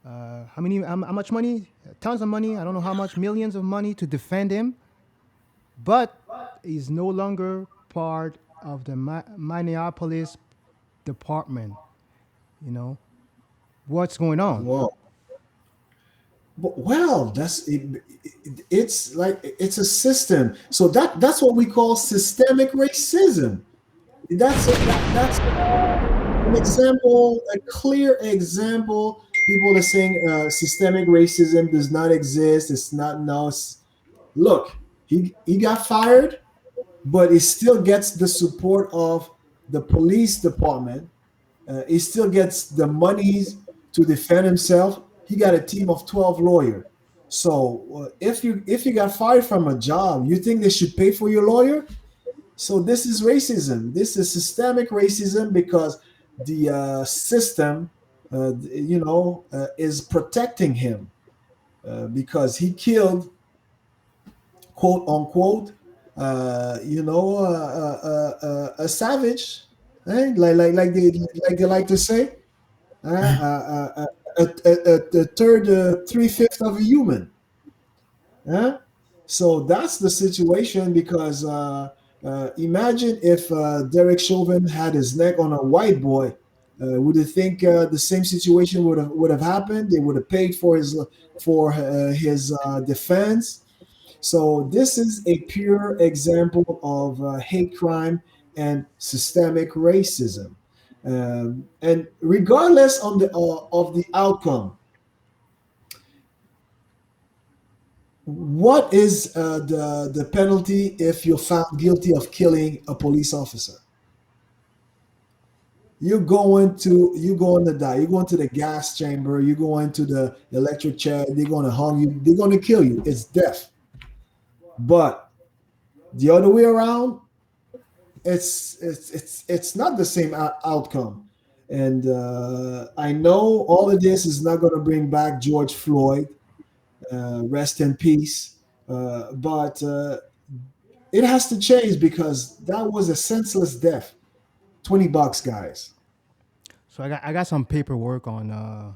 how much money? Tons of money. I don't know how much, millions of money to defend him, but he's no longer part of the Minneapolis department. You know what's going on? Whoa. Well, it's like it's a system. So that's what we call systemic racism. That's an example, a clear example. People are saying systemic racism does not exist. It's not no. Look, he got fired, but he still gets the support of the police department. He still gets the monies to defend himself. He got a team of 12 lawyers. So if you got fired from a job, you think they should pay for your lawyer? So this is racism. This is systemic racism because the system, is protecting him because he killed, quote unquote, a savage, eh? Like they like to say, a third, three-fifth of a human. Huh? So that's the situation because imagine if Derek Chauvin had his neck on a white boy. Would you think the same situation would have happened? They would have paid for his defense. So this is a pure example of hate crime and systemic racism. And regardless of the outcome, what is the penalty if you're found guilty of killing a police officer? You're going to die. You're going to the gas chamber. You're going to the electric chair. They're going to hung you. They're going to kill you. It's death. But the other way around, it's not the same outcome. And I know all of this is not going to bring back George Floyd. Rest in peace. But it has to change because that was a senseless death. $20, guys. So I got some paperwork on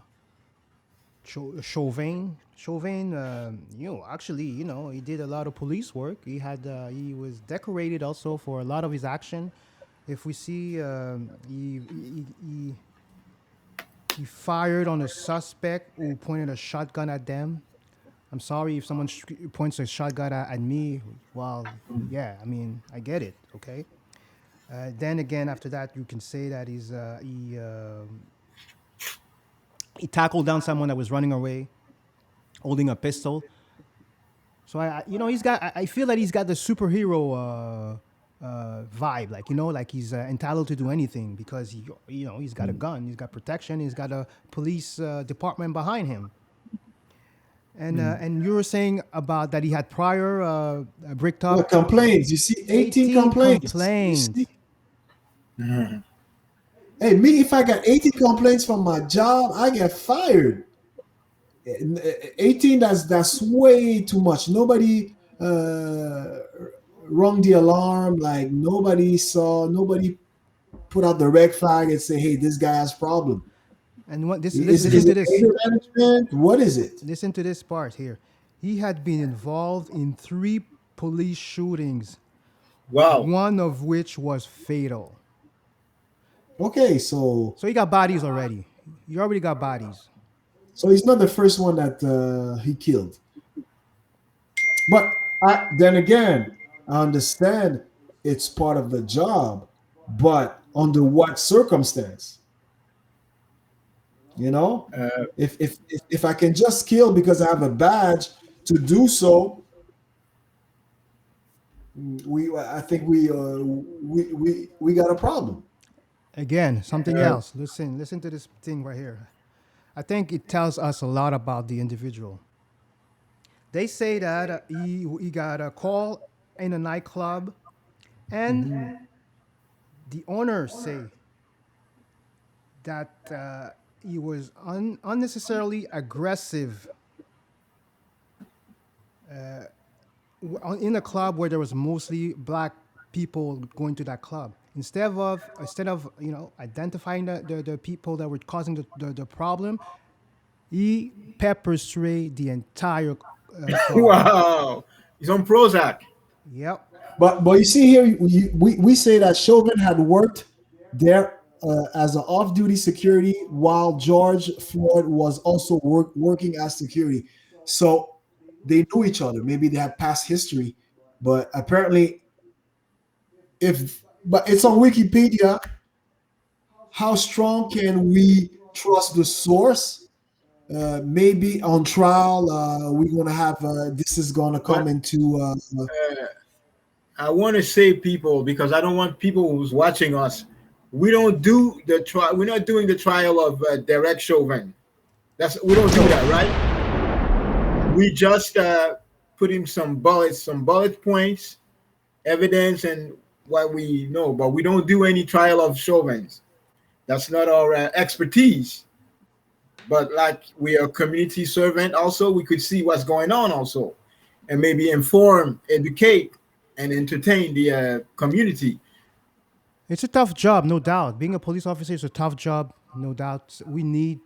Chauvin. Chauvin, actually, he did a lot of police work. He was decorated also for a lot of his action. If we see, he fired on a suspect who pointed a shotgun at them. I'm sorry if someone points a shotgun at me. Well, yeah, I mean, I get it. Okay. Then again, after that, you can say that he tackled down someone that was running away, holding a pistol. So he's got. I feel that he's got the superhero vibe, like he's entitled to do anything because he's got a gun, he's got protection, he's got a police department behind him. And you were saying about that he had prior bricked Well, up complaints. You see, 18 18 complaints. You complaints. see? Hey, me, if I got 18 complaints from my job, I get fired. 18, that's way too much. Nobody rung the alarm. Like nobody put out the red flag and say, "Hey, this guy has problem." And what this Is listen to it this. anger management? What is it? Listen to this part here. He had been involved in 3 police shootings, Wow. one of which was fatal. Okay, so So he got bodies already. You already got bodies. so he's not the first one that he killed. But then again, I understand it's part of the job, but under what circumstance? You know, if I can just kill because I have a badge to do so, I think we got a problem. Again, something Uh, else. Listen to this thing right here. I think it tells us a lot about the individual. They say that he got a call in a nightclub, and the owners say that he was unnecessarily aggressive in a club where there was mostly black people going to that club. Instead of identifying the people that were causing the problem, He pepper sprayed the entire car. Wow. He's on Prozac. Yep. But you see here, we say that Chauvin had worked there as an off-duty security while George Floyd was also working as security. So they knew each other. Maybe they had past history, but apparently, if but it's on Wikipedia. How strong can we trust the source? Maybe on trial, we're gonna have this is gonna come But into I want to say people because I don't want people who's watching us. We don't do the trial. We're not doing the trial of Derek Chauvin. That's we don't do No. that, right? We just put him some bullet points, evidence, and what we know. But we don't do any trial of Chauvins. That's not our expertise. But like we are community servant, also we could see what's going on, also, and maybe inform, educate, and entertain the community. It's a tough job, no doubt. Being a police officer is a tough job, no doubt. We need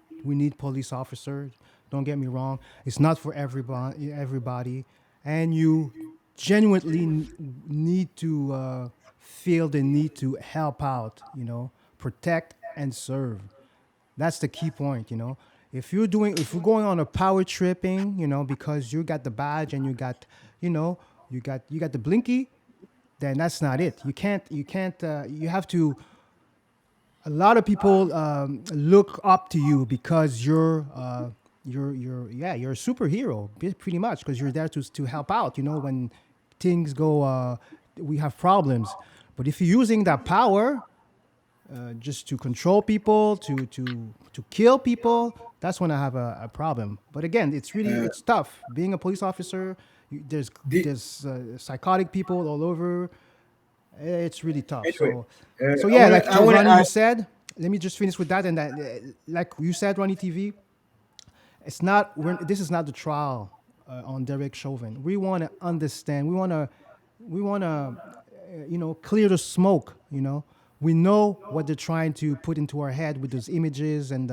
police officers. Don't get me wrong. It's not for everybody, and you genuinely need to feel the need to help out. Protect and serve. That's the key point. If you're going on a power tripping, because you got the badge and you know, you got the blinky, then that's not it. You have to. A lot of people look up to you because you're a superhero, pretty much, because you're there to help out. When things go, we have problems. But if you're using that power just to control people, to kill people, that's when I have a problem. But again, it's tough being a police officer. There's The, psychotic people all over. It's really tough. anyway, So I yeah, want like to. I want to. Ronnie, you said. Let me just finish with that, and that, like you said, Ronnie TV. It's not. This is not the trial on Derek Chauvin. We want to understand. We want to clear the smoke. We know what they're trying to put into our head with those images and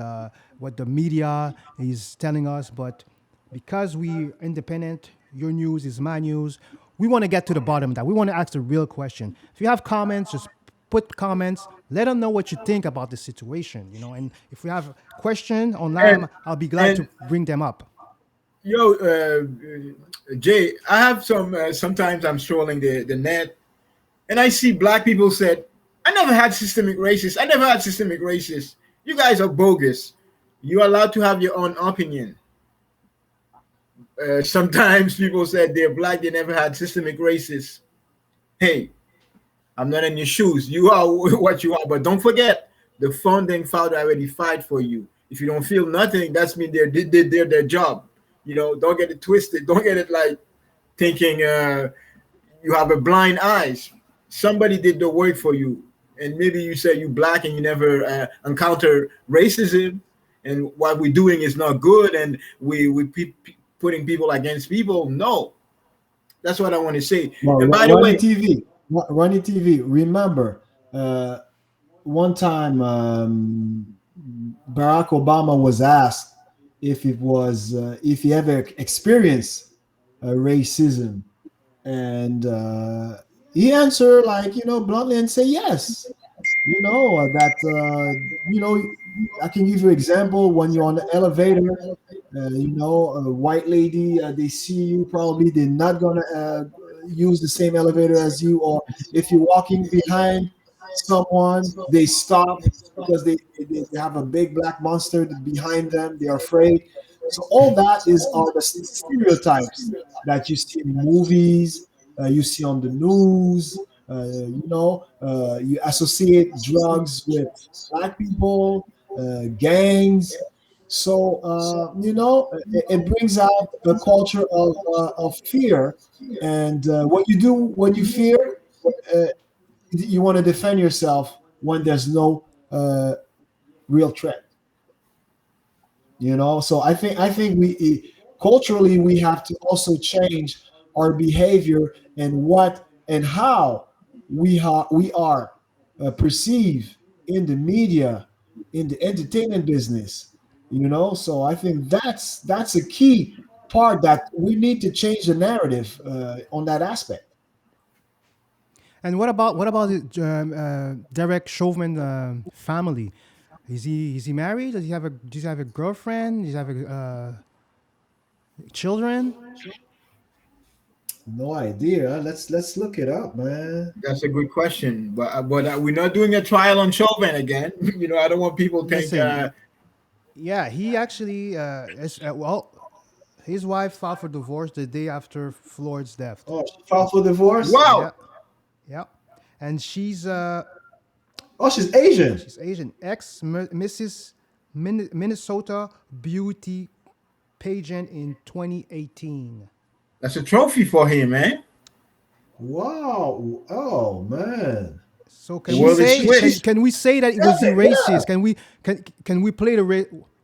what the media is telling us, but because we independent, your news is my news. We want to get to the bottom of that. We want to ask the real question. If you have comments, just put comments. Let them know what you think about the situation. And if we have question and online, I'll be glad and to bring them up. yo, Jay, I have some. Sometimes I'm strolling the net, and I see black people said, "I never had systemic racist. I never had systemic racist. You guys are bogus. You're allowed to have your own opinion." Sometimes people said they're black. They never had systemic racist. Hey, I'm not in your shoes. You are what you are. But don't forget, the founding father already fight for you. If you don't feel nothing, that's mean they did their job. Don't get it twisted. Don't get it like thinking you have a blind eyes. Somebody did the work for you, and maybe you say you black and you never encounter racism, and what we're doing is not good, and putting people against people. No, that's what I want to say. well, And by the Ronnie way, TV. Ronnie TV. Remember, one time Barack Obama was asked if he ever experienced racism, and he answered like bluntly and say yes. That I can give you example when you're on the elevator. A white lady, they see you, probably they're not gonna use the same elevator as you, or if you're walking behind someone, they stop because they have a big black monster behind them. They're afraid. So all that are the stereotypes that you see in movies, you see on the news. You associate drugs with black people, gangs. So it brings out a culture of fear, and what you do when you fear, uh, you want to defend yourself when there's no real threat. So I think culturally we have to also change our behavior and what and how we are perceived in the media, in the entertainment business. So I think that's a key part that we need to change the narrative on that aspect. And what about the, Derek Chauvin family? Is he married? Does he have a girlfriend? Does he have children? No idea. Let's look it up, man. That's a good question, but we're not doing a trial on Chauvin again. I don't want people think. Listen, yeah, he actually his wife filed for divorce the day after Floyd's death. Oh, she filed for divorce. Wow, Yeah, yeah, and Oh, she's Asian. she's Asian, ex Mrs. Minnesota beauty pageant in 2018. that's a trophy for him, man. Wow. Oh man. So can The we world is say She's switched. can we say that it was yeah. racist? Can we play the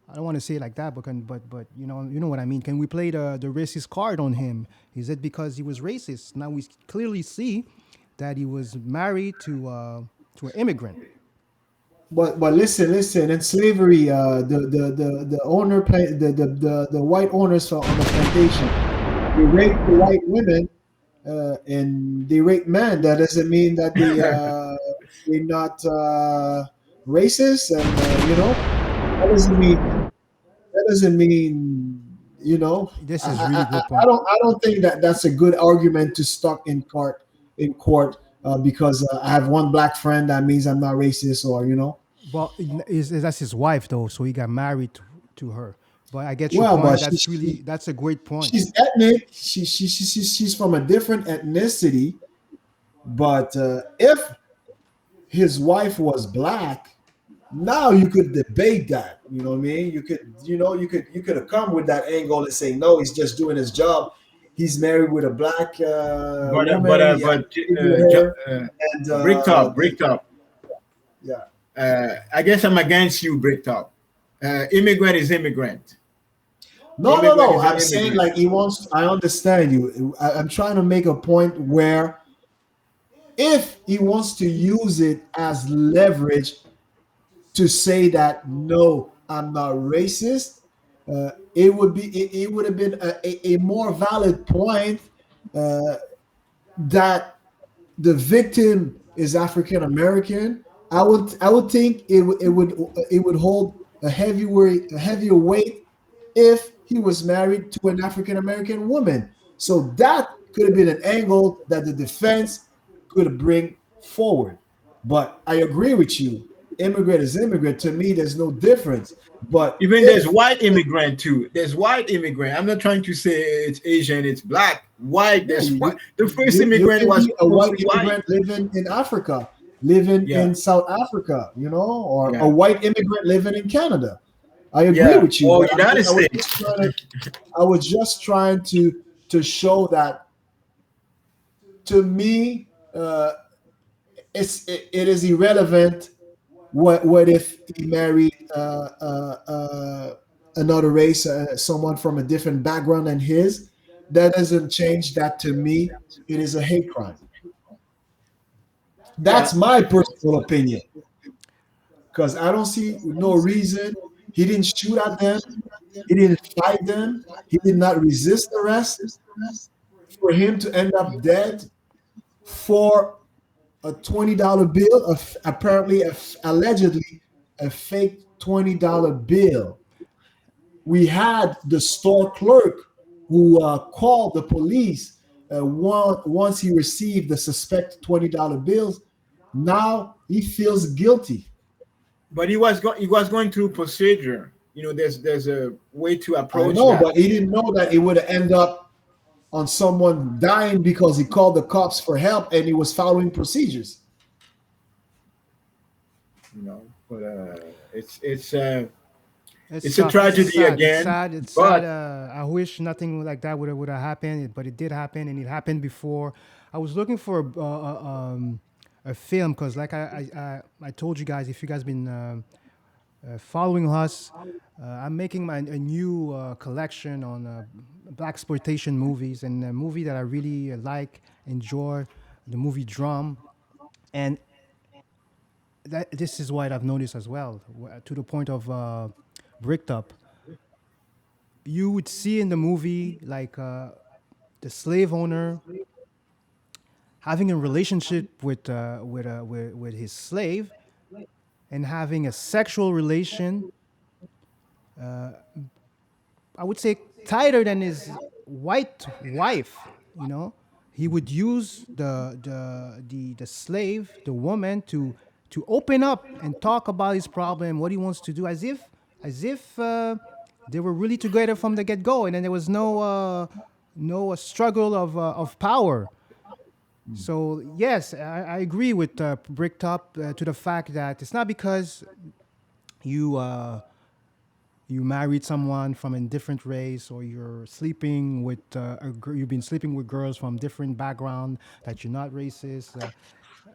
I don't want to say it like that, but you know what I mean. Can we play the racist card on him? Is it because he was racist? Now we clearly see that he was married to an immigrant. But listen. In slavery, the owner the white owners on the plantation, they raped the white women, and they rape men. That doesn't mean that they're not racist, and that doesn't mean that doesn't mean This is really good I point. don't think that that's a good argument to stuck in court because I have one black friend that means I'm not racist, or Well, that's his wife though, so he got married to her. But I get your well, but point. That's a great point. she's ethnic. She's from a different ethnicity. But if his wife was black, now you could debate that. You know what I mean? You could have come with that angle and say no, he's just doing his job. He's married with a black But uh, but woman. uh, He has but kids with uh, her, and Bricktop. yeah. I guess I'm against you, Bricktop. Immigrant is immigrant. No, no, Immigrant no. is an I'm saying immigrant. like he wants. I understand you. I'm trying to make a point where if he wants to use it as leverage to say that no, I'm not racist, it would have been a more valid point uh, that the victim is African American. I would think it would hold a heavier weight if he was married to an African American woman. So that could have been an angle that the defense could bring forward. But I agree with you. Immigrant is immigrant. To me, there's no difference. But Even there's if white immigrant too. There's white immigrant. I'm not trying to say it's Asian, it's black. White, yeah, there's you, white. The first you immigrant can was be a white mostly white. immigrant living in Africa, living Yeah, in South Africa, or a yeah, white immigrant living in Canada. I agree yeah. with you, Or but United I was just States. trying to I was just trying to show that to me it is irrelevant what if he married another race, someone from a different background than his. That doesn't change that to me. It is a hate crime. Yeah. That's my personal opinion because I don't see no reason. He didn't shoot at them. He didn't fight them. He did not resist arrest. For him to end up dead for a $20 bill, apparently, allegedly, a fake $20 bill. We had the store clerk who called the police once he received the suspected $20 bills. Now he feels guilty. But he was going through procedure. There's a way to I approach know, that. but he didn't know that it would end up on someone dying because he called the cops for help and he was following procedures. But It's it's a tough. It's tragedy sad. It's again. sad. It's sad. But I wish nothing like that would have happened, but it did happen, and it happened before. I was looking for a film because, like I told you guys, if you guys been following us, I'm making a new collection on black exploitation movies, and a movie that I really like, enjoy, the movie Drum, and this is what I've noticed as well, to the point of Bricked Up, you would see in the movie like the slave owner having a relationship with his slave and having a sexual relation, I would say tighter than his white wife. You know, he would use the slave, the woman, to open up and talk about his problem, what he wants to do, as if they were really together from the get go, and then there was no struggle of power. So yes, I agree with Bricktop to the fact that it's not because you you married someone from a different race, or you're sleeping with you've been sleeping with girls from different background, that you're not racist.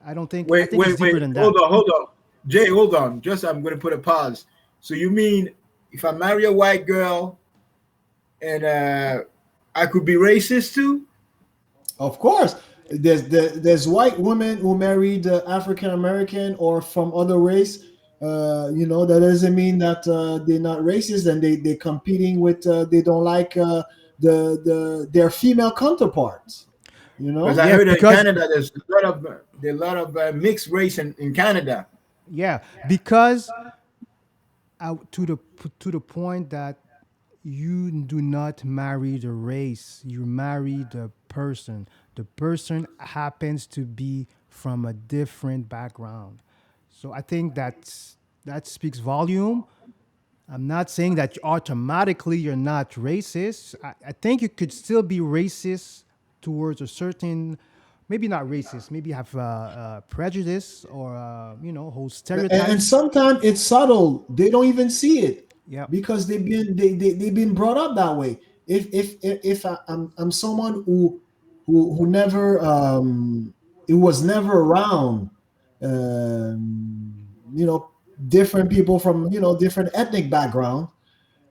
I don't think. I Wait, think it's wait, deeper wait. than Hold that. on, hold on. Jay, hold on. Just I'm going to put a pause. So you mean if I marry a white girl and I could be racist too? Of course, there's white women who married African American or from other race. That doesn't mean that they're not racist and they're competing with they don't like their female counterparts. You Because know, I Yeah, heard in because Canada there's a lot of mixed race in Canada. yeah, because to the point that you do not marry the race, you marry the person. The person happens to be from a different background. So I think that speaks volume. I'm not saying that automatically you're not racist. I think you could still be racist towards a certain, maybe not racist, maybe have prejudice, or hold and stereotypes. sometimes it's subtle. They don't even see it Yeah. because they've been brought up that way. If I'm someone who never it was never around you know different people from different ethnic background,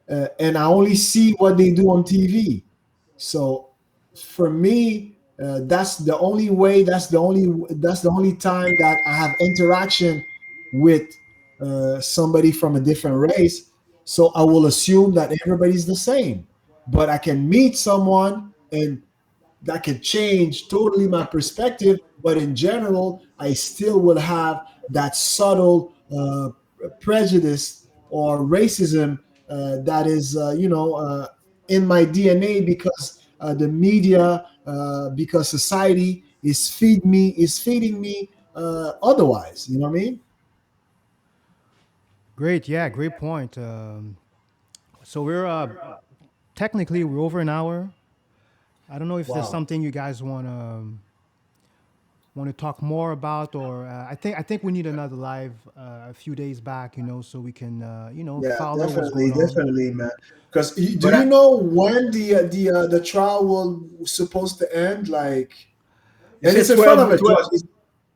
and I only see what they do on TV. So for me, that's the only way. That's the only time that I have interaction with somebody from a different race. So I will assume that everybody's the same. But I can meet someone and that could change totally my perspective. But in general, I still will have that subtle prejudice or racism that is, in my DNA because the media, because society is feeding me otherwise. You know what I mean? Great. Yeah, great point. So we're technically we're over an hour. I don't know if there's Wow. something you guys want to talk more about, or I think we need another live a few days back, so we can Yeah, follow what's definitely, going on. definitely, man. Because do But you know when the trial will supposed to end? Like, it and said it's in front 12, of a 12 judge. It's,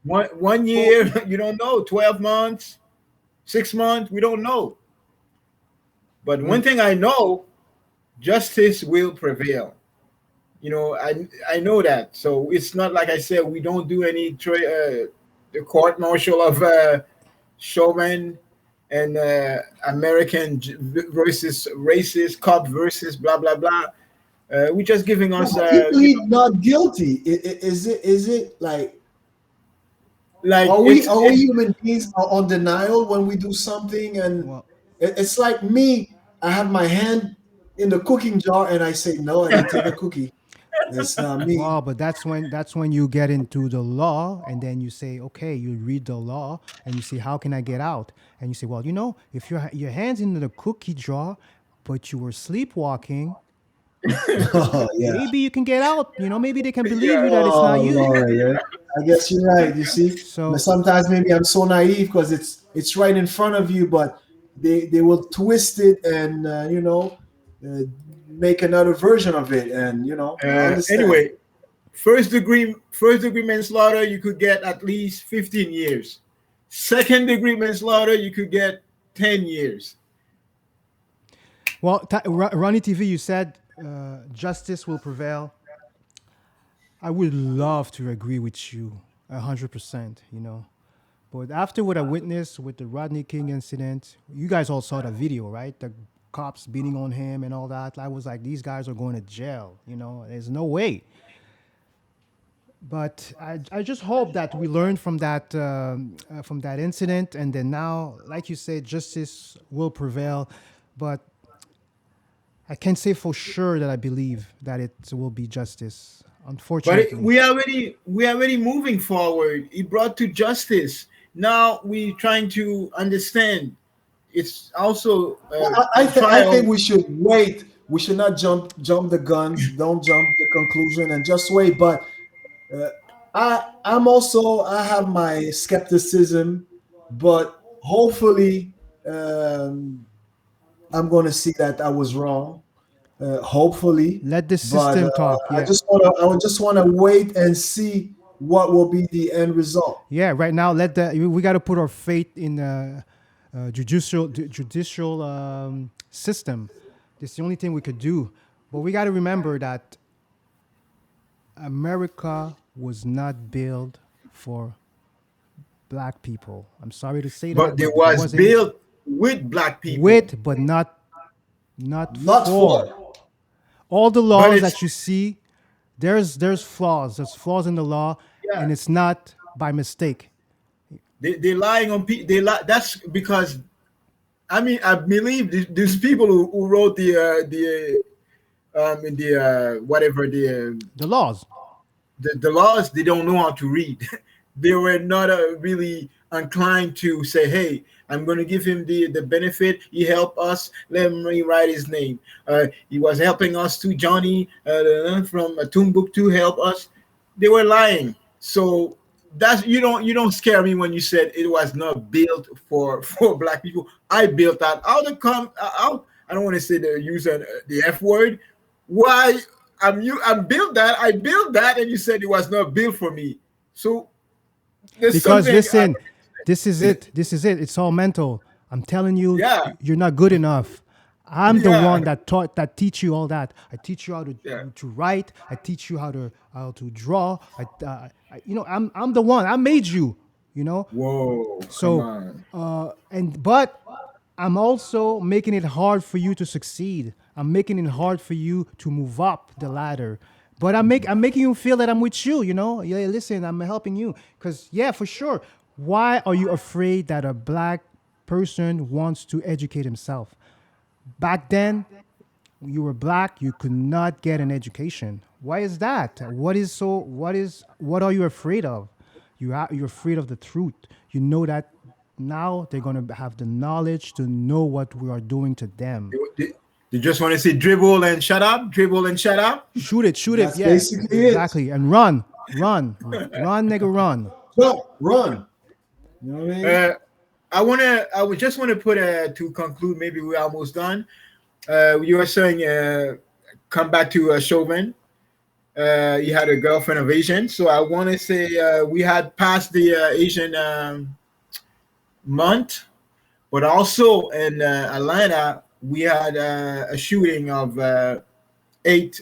one oh, year, you don't know, 12 months, 6 months, we don't know. But one mm, thing I know, justice will prevail. I know that. So it's not like I said we don't do any the court martial of Chauvin and American versus racist cop versus blah blah blah. We're just giving no, us he plead not guilty. Is it like like are we it's are we it's human beings are on denial when we do something? And Well, it's like me. I have my hand in the cooking jar and I say no, and I take a cookie. It's not me. well, but that's when you get into the law, and then you say, okay, you read the law, and you say, how can I get out? And you say, well, if your hands in the cookie jar, but you were sleepwalking, Oh yeah. maybe you can get out. Maybe they can believe yeah. you that it's not Oh you. Lord, yeah. I guess you're right. You see, but So sometimes maybe I'm so naive because it's right in front of you, but they will twist it and uh, make another version of it, and I understand. Anyway, first degree manslaughter you could get at least 15 years. Second degree manslaughter you could get 10 years. well, Ronnie TV, you said justice will prevail. I would love to agree with you 100%. But after what I witnessed with the Rodney King incident, you guys all saw the video, right? The cops beating on him and all that. I was like, these guys are going to jail. You know, there's no way. But I just hope that we learned from that incident, and then now, like you said, justice will prevail. But I can't say for sure that I believe that it will be justice. But Unfortunately, we already moving forward. He brought to justice. Now we trying to understand. It's also I, a th- I think trial. we should wait. We should not jump the guns. Don't jump the conclusion and just wait. But uh, I have my skepticism, but hopefully I'm going to see that I was wrong. Hopefully, let the but system talk. Yeah, I would just want to wait and see what will be the end result. yeah. Right now, we got to put our faith in the judicial system. It's the only thing we could do. But we got to remember that America was not built for black people. I'm sorry to say But that, there but it was wasn't built with black people. with, but not Not for. for. All the But laws it's that you see, there's flaws. There's flaws in the law, yeah, and it's not by mistake. they're lying on people. They lie. That's because I mean I believe these people who wrote the whatever The laws. the laws, they don't know how to read. They were not really inclined to say, "Hey, I'm going to give him the benefit. He helped us. Let me write his name. He was helping us too. Johnny from Timbuktu help us." They were lying. So that's you don't scare me when you said it was not built for for black people. I built that. I don't want to say the use the F word. Why I'm built that. I built that, and you said it was not built for me. So there's Because something. listen, this is it. This is it. It's all mental. I'm telling you, Yeah, you're not good enough. I'm the yeah, one that teach you all that. I teach you how yeah. to write. I teach you how to draw. I'm the one. I made you. You know. Whoa, come So, on. but I'm also making it hard for you to succeed. I'm making it hard for you to move up the ladder. But I'm making you feel that I'm with you. You know, yeah. Listen, I'm helping you because yeah, for sure. Why are you afraid that a black person wants to educate himself? Back then, you were black, you could not get an education. Why is that? What are you afraid of? You're afraid of the truth. You know that now they're gonna have the knowledge to know what we are doing to them. You just want to say dribble and shut up, dribble and shut up. Shoot it, That's yeah, basically it. exactly. And run, nigga, run. Run. You know what I mean? Uh, I would just want to put to conclude. Maybe we're almost done. You were saying come back to Chauvin. He had a girlfriend of Asian, so I want to say we had passed the Asian month, but also in Atlanta we had a shooting of 8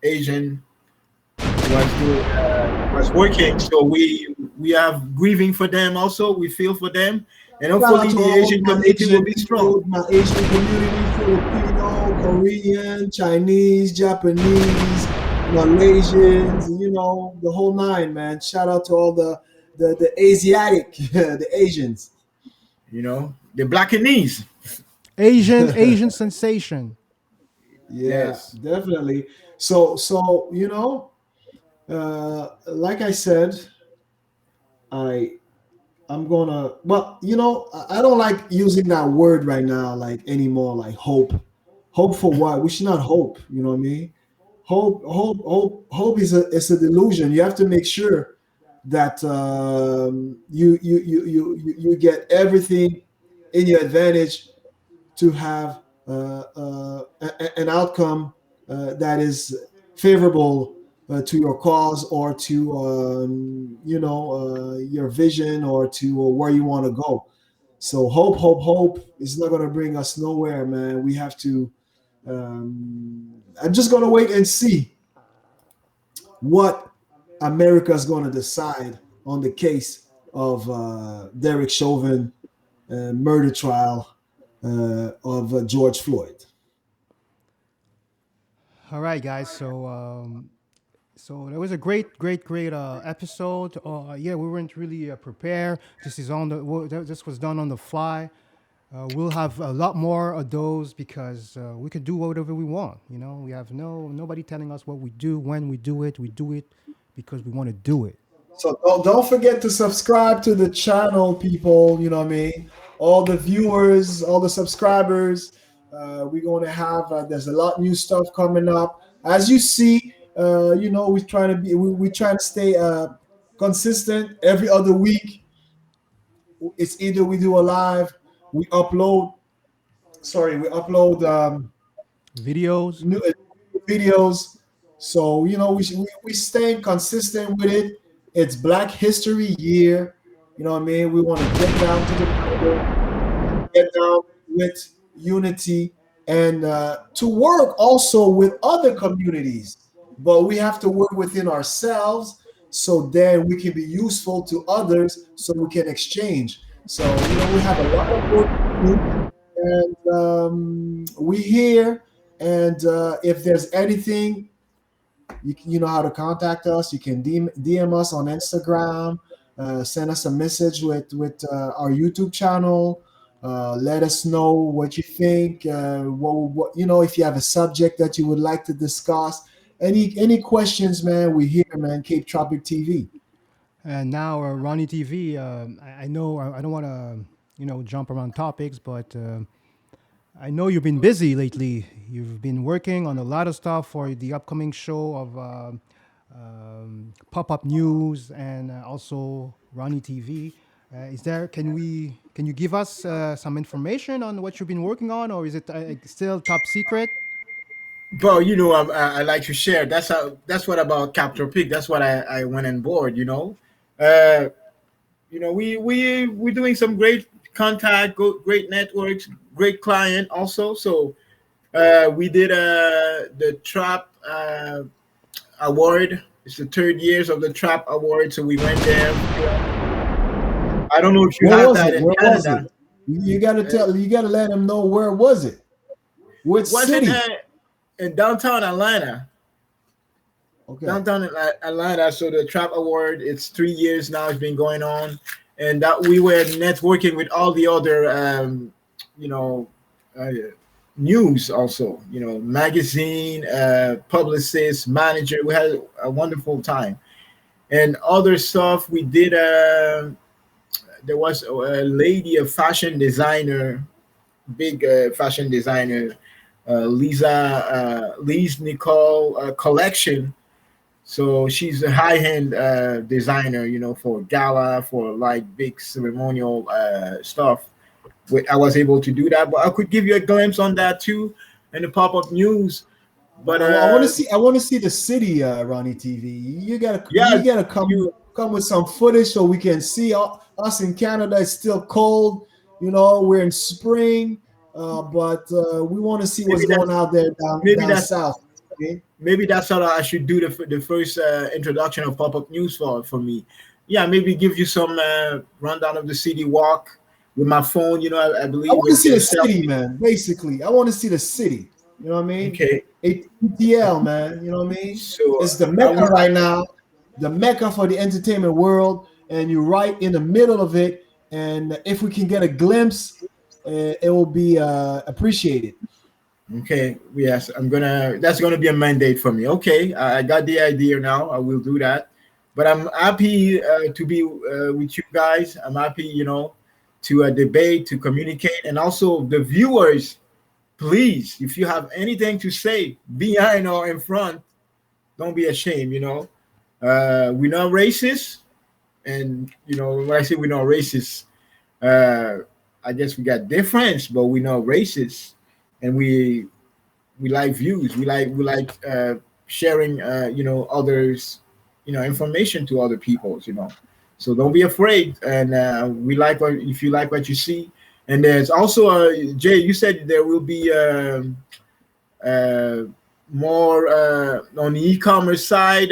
Asian was working. So we have grieving for them. Also, we feel for them, and Shout out hopefully to the all Asian my community will Asian be strong. people, my Asian community, Filipino, Korean, Chinese, Japanese, Malaysians, you know, the whole nine, man. Shout out to all the Asiatic, the Asians. The Blackanese. Asian sensation. Yeah, Yes. definitely. So like I said, I I'm gonna. Well, I don't like using that word right now, like anymore. Like hope. Hope for what? We should not hope. You know what I mean? Hope is a delusion. You have to make sure that you get everything in your advantage to have an outcome that is favorable to your cause or to your vision or to where you want to go. So hope is not going to bring us nowhere, man. We have to. I'm just going to wait and see what America is going to decide on the case of Derek Chauvin murder trial of George Floyd. All right, guys. So that was a great episode. Yeah, we weren't really prepared. This was done on the fly. We'll have a lot more of those because we can do whatever we want. You know, we have nobody telling us what we do when we do it. We do it because we want to do it. So don't forget to subscribe to the channel, people. You know what I mean? All the viewers, all the subscribers. We're going to have, there's a lot new stuff coming up. As you see, we're trying to we're trying to stay consistent every other week. It's either we do a live, we upload, we upload Videos. new videos. So we staying consistent with it. It's Black History Year. You know what I mean? We want to get down to the Bible, get down with unity, and to work also with other communities. But we have to work within ourselves so then we can be useful to others so we can exchange. So we have a lot of work to do, and we here. And if there's anything, you know how to contact us. You can DM us on Instagram, send us a message with our YouTube channel. Let us know what you think. What if you have a subject that you would like to discuss. Any questions, man? We here, man. Cape Tropic TV. And now RonyTV. I know I don't want to jump around topics, but I know you've been busy lately. You've been working on a lot of stuff for the upcoming show of pop-up news and also RonyTV. Can you give us some information on what you've been working on, or is it still top secret? But I like to share. That's what about Capture Peak. That's what I went on board. Uh, we're doing some great contact, great networks, great client also. So we did the Trap Award. It's the third years of the Trap Award. So we went there. I don't know if you Where have was that it? in Where was Canada. it? You got to tell. You got to let them know where was it. Which Was it city? in downtown Atlanta? Okay. Downtown Atlanta. So the Trap Award, it's 3 years now. It's been going on, and that we were networking with all the other, uh, news also. Magazine, publicist, manager. We had a wonderful time, and other stuff we did. There was a lady, a fashion designer, big fashion designer, Lise Nicole collection. So she's a high-end designer, for gala, for like big ceremonial stuff. I was able to do that, but I could give you a glimpse on that too, in the pop-up news. But I want to see. I want to see the city, RonyTV. You gotta. yeah, You gotta come with some footage so we can see. Us in Canada, it's still cold. We're in spring, but we want to see what's maybe going that's out there maybe down that's south. Okay? maybe that's how I should do the first introduction of pop-up news for me. Yeah, maybe give you some rundown of the city walk with my phone. I I believe want to with see the the city, selfie. man. Basically, I want to see the city. You know what I mean? Okay, ATL, man. You know what I mean? so It's the I mecca will. right now, the mecca for the entertainment world, and you're right in the middle of it. And if we can get a glimpse, it will be appreciated. Okay, yes, I'm gonna. That's gonna be a mandate for me. Okay, I got the idea now. I will do that. But I'm happy to be with you guys. I'm happy, to debate, to communicate, and also the viewers. Please, if you have anything to say behind or in front, don't be ashamed. We're not racist, and when I say we're not racist, uh, I guess we got difference, but we're not racist, and we like views. We like sharing, others, information to other people. So don't be afraid, and we like what if you like what you see. And there's also Jay. You said there will be uh, more on the e-commerce side.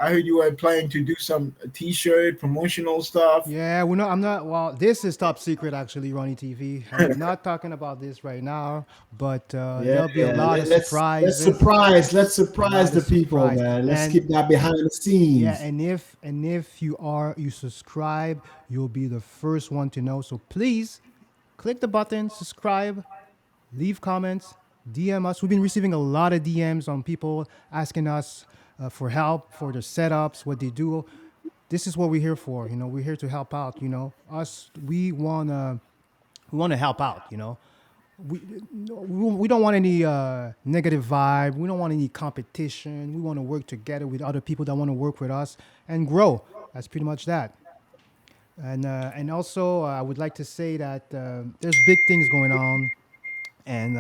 I heard you were planning to do some T-shirt promotional stuff. Yeah, we're not. I'm not. Well, this is top secret, actually, Ronnie TV. I'm not talking about this right now, but Yeah, there'll be a lot of surprises. let's A surprise lot the of people, surprise, man. Let's and keep that behind the yeah, scenes. and if you subscribe, you'll be the first one to know. So please click the button, subscribe, leave comments, DM us. We've been receiving a lot of DMs on people asking us for help for their setups, what they do. This is what we're here for. We're here to help out. Us. We wanna help out. We don't want any negative vibe. We don't want any competition. We want to work together with other people that want to work with us and grow. That's pretty much that. And also, I would like to say that there's big things going on, and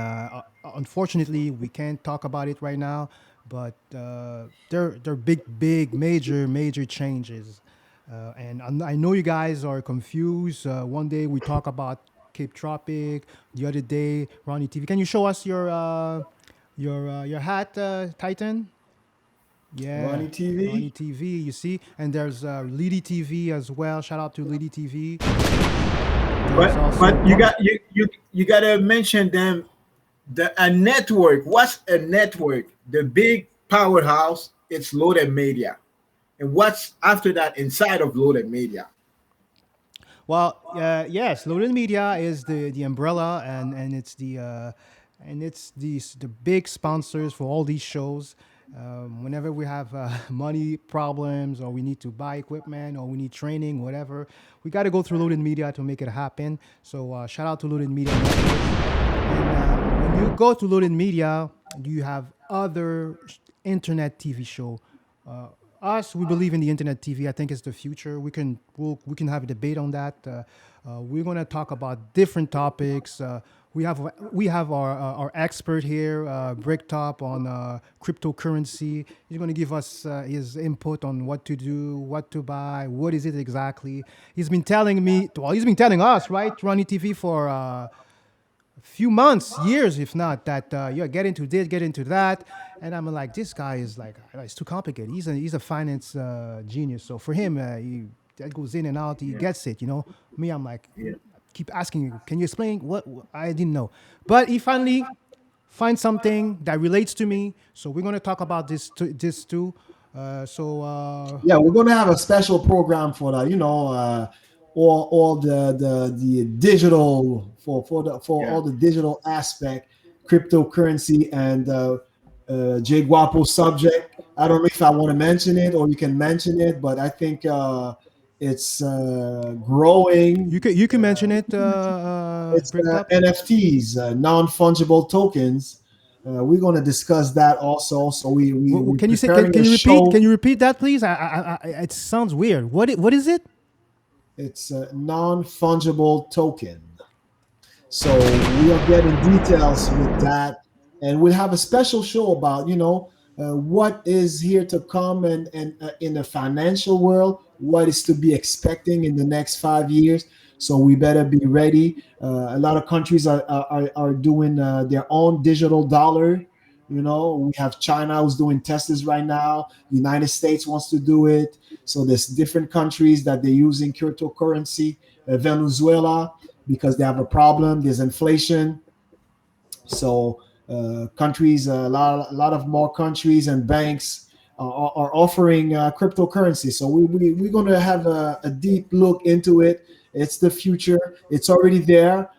unfortunately, we can't talk about it right now. But they're big, major changes. And I know you guys are confused. One day we talk about Cape Tropic. The other day, Ronnie TV. Can you show us your hat, Titan? Yeah, Ronnie Ronnie TV. TV. You see, and there's Lidi TV as well. Shout out to Lidi TV. There's also But you gotta mention them. A network. What's a network? The big powerhouse. It's loaded media. And what's after that inside of loaded media? Well, yes, Loaded Media is the umbrella, and it's the big sponsors for all these shows. Whenever we have money problems, or we need to buy equipment, or we need training, whatever, we got to go through Loaded Media to make it happen. So shout out to Loaded Media Network. And when you go to Loaded Media, you have other internet TV show. Uh, Us, we believe in the internet TV. I think it's the future. We can have a debate on that. We're gonna talk about different topics. We have our expert here, Bricktop, on cryptocurrency. He's gonna give us his input on what to do, what to buy, what is it exactly. He's been telling me, well, he's been telling us, right, Ronnie TV, for few months, years, if not, that get into this, get into that, and I'm like, this guy is like, it's too complicated. He's a finance genius, so for him, he that goes in and out, he gets it. Me, I'm like, keep asking you, can you explain what I didn't know? But he finally finds something that relates to me, so we're gonna talk about this too. Yeah, we're gonna have a special program for that. All the digital for Yeah. all the digital aspect, cryptocurrency and JayGwapo subject. I don't know if I want to mention it or you can mention it, but I think it's growing. You can mention it, It's Bricktop. NFTs, non fungible tokens. We're going to discuss that also. So we Can you say? Can, preparing can a you repeat? Can show. you repeat that, please? It sounds weird. What is it? It's a non fungible token. So we'll get in details with that, and we'll have a special show about what is here to come, and in the financial world, what is to be expecting in the next 5 years. So we better be ready. A lot of countries are doing their own digital dollar. We have China who's doing tests right now. The United States wants to do it. So there's different countries that they're using cryptocurrency. Venezuela, because they have a problem. There's inflation. So countries, a lot of more countries and banks are offering cryptocurrency. So we're going to have a deep look into it. It's the future. It's already there.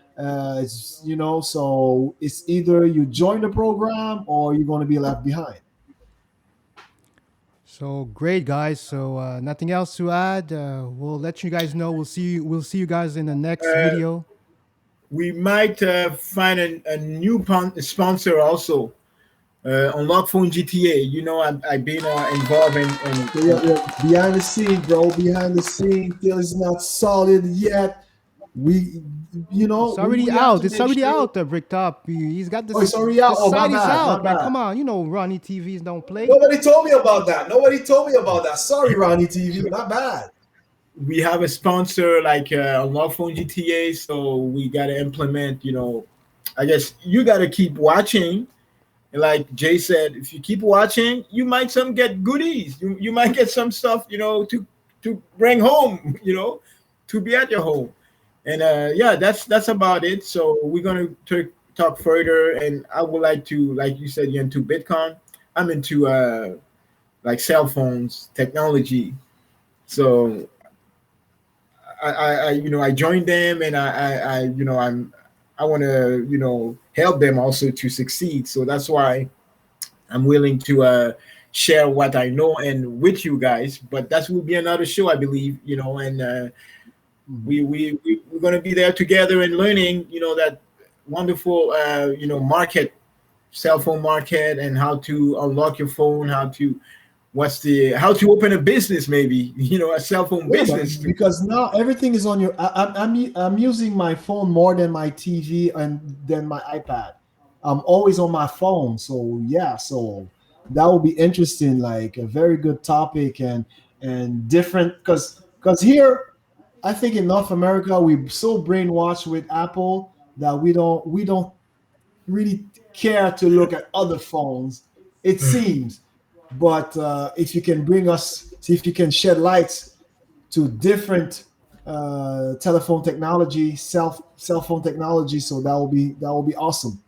So it's either you join the program or you're going to be left behind. So great, guys. So nothing else to add. We'll let you guys know. We'll see you guys in the next Uh, video. we might find a new sponsor also. Unlock Phone GTA. I've been involved So yeah, behind the scene, bro. Behind the scene, still is not solid yet. We, It's we, already we have out. to It's make already sure. out. Bricktop. He's got Oh, it's this. already The out. Oh, my site is bad, my out, man. bad. Come on. Ronnie TVs don't play. Nobody told me about that. Nobody told me about that. Sorry, Ronnie TV. My bad. we have a sponsor like Unlock Phone GTA, so we got to implement. I guess you got to keep watching Like Jay said, if you keep watching, you might some get goodies. You might get some stuff, to bring home, to be at your home. And yeah, that's about it. So we're gonna talk further, and I would like to, like you said, you're into Bitcoin. I'm into like cell phones technology. So I joined them, and I want to help them also to succeed. So that's why I'm willing to share what I know and with you guys. But that will be another show, I believe. And Mhm. we're gonna be there together and learning. That wonderful market, cell phone market, and how to unlock your phone, how to open a business, maybe a cell phone Yeah, business man, too. because now everything is on your. I'm using my phone more than my TV and than my iPad. I'm always on my phone, so yeah, so that will be interesting. Like a very good topic and different because here I think in North America we so brainwashed with Apple that we don't really care to look at other phones. It seems, but if you can bring us, see if you can shed lights to different telephone technology, cell phone technology. So that will be awesome.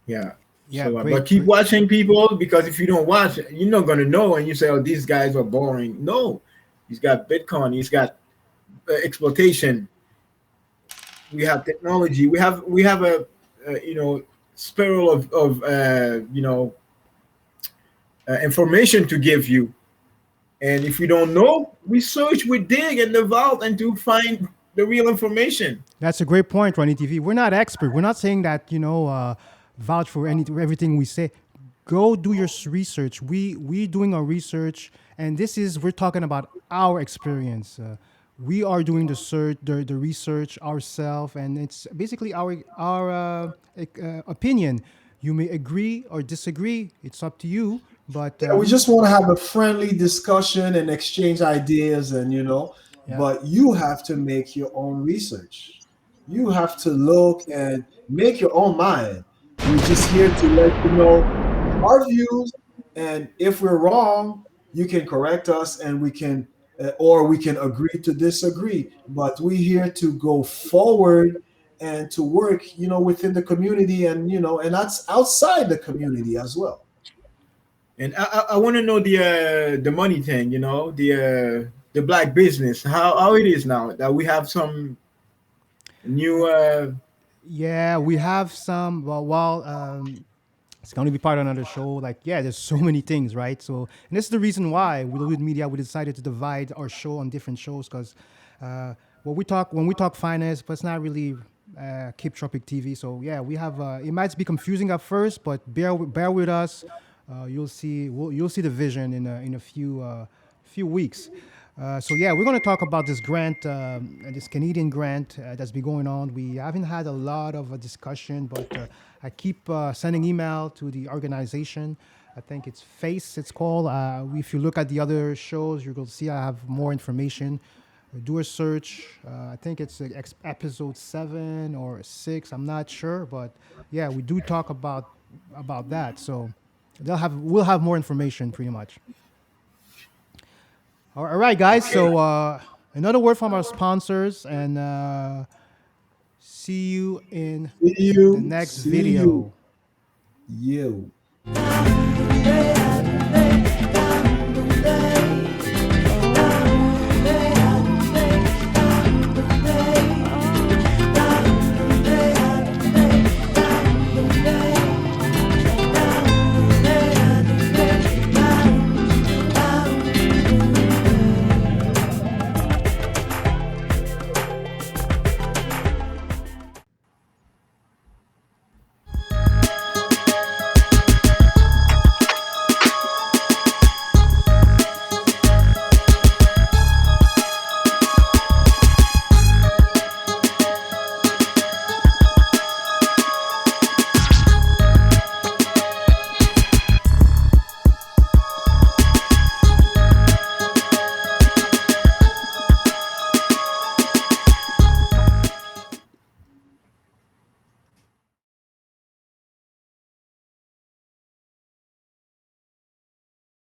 Yeah. Yeah, So, but great, keep great. watching, people, because if you don't watch, you're not gonna know. And you say, "Oh, these guys are boring." No, he's got Bitcoin. He's got exploitation. We have technology. We have a spiral of information to give you. And if we don't know, we search, we dig in the vault, and to find the real information. That's a great point, RonyTV. We're not expert. We're not saying that vouch for everything we say. Go do your research. We doing our research, and this is we're talking about our experience. We are doing the research ourselves, and it's basically our opinion. You may agree or disagree. It's up to you. But Yeah, we just want to have a friendly discussion and exchange ideas, and yeah, but you have to make your own research. You have to look and make your own mind. We're just here to let you know our views, and if we're wrong, you can correct us, and or we can agree to disagree. But we're here to go forward and to work, within the community, and that's outside the community as well. And I want to know the money thing, the black business, how it is now that we have some new yeah, we have some. It's going to be part of another show. Like, yeah, there's so many things, right? So, and this is the reason why with media we decided to divide our show on different shows because when we talk finance, but it's not really Cape Tropic TV. So yeah, we have. It might be confusing at first, but bear with us. You'll see the vision in a few weeks. So yeah, we're going to talk about this grant, this Canadian grant that's been going on. We haven't had a lot of a discussion, but I keep sending email to the organization. I think it's FACE, it's called. If you look at the other shows, you're going to see I have more information. Do a search. I think it's episode 7 or 6. I'm not sure, but yeah, we do talk about that. So we'll have more information pretty much. All right, guys. okay. So another word from our sponsors, and see you in See the you. next See you. video. You.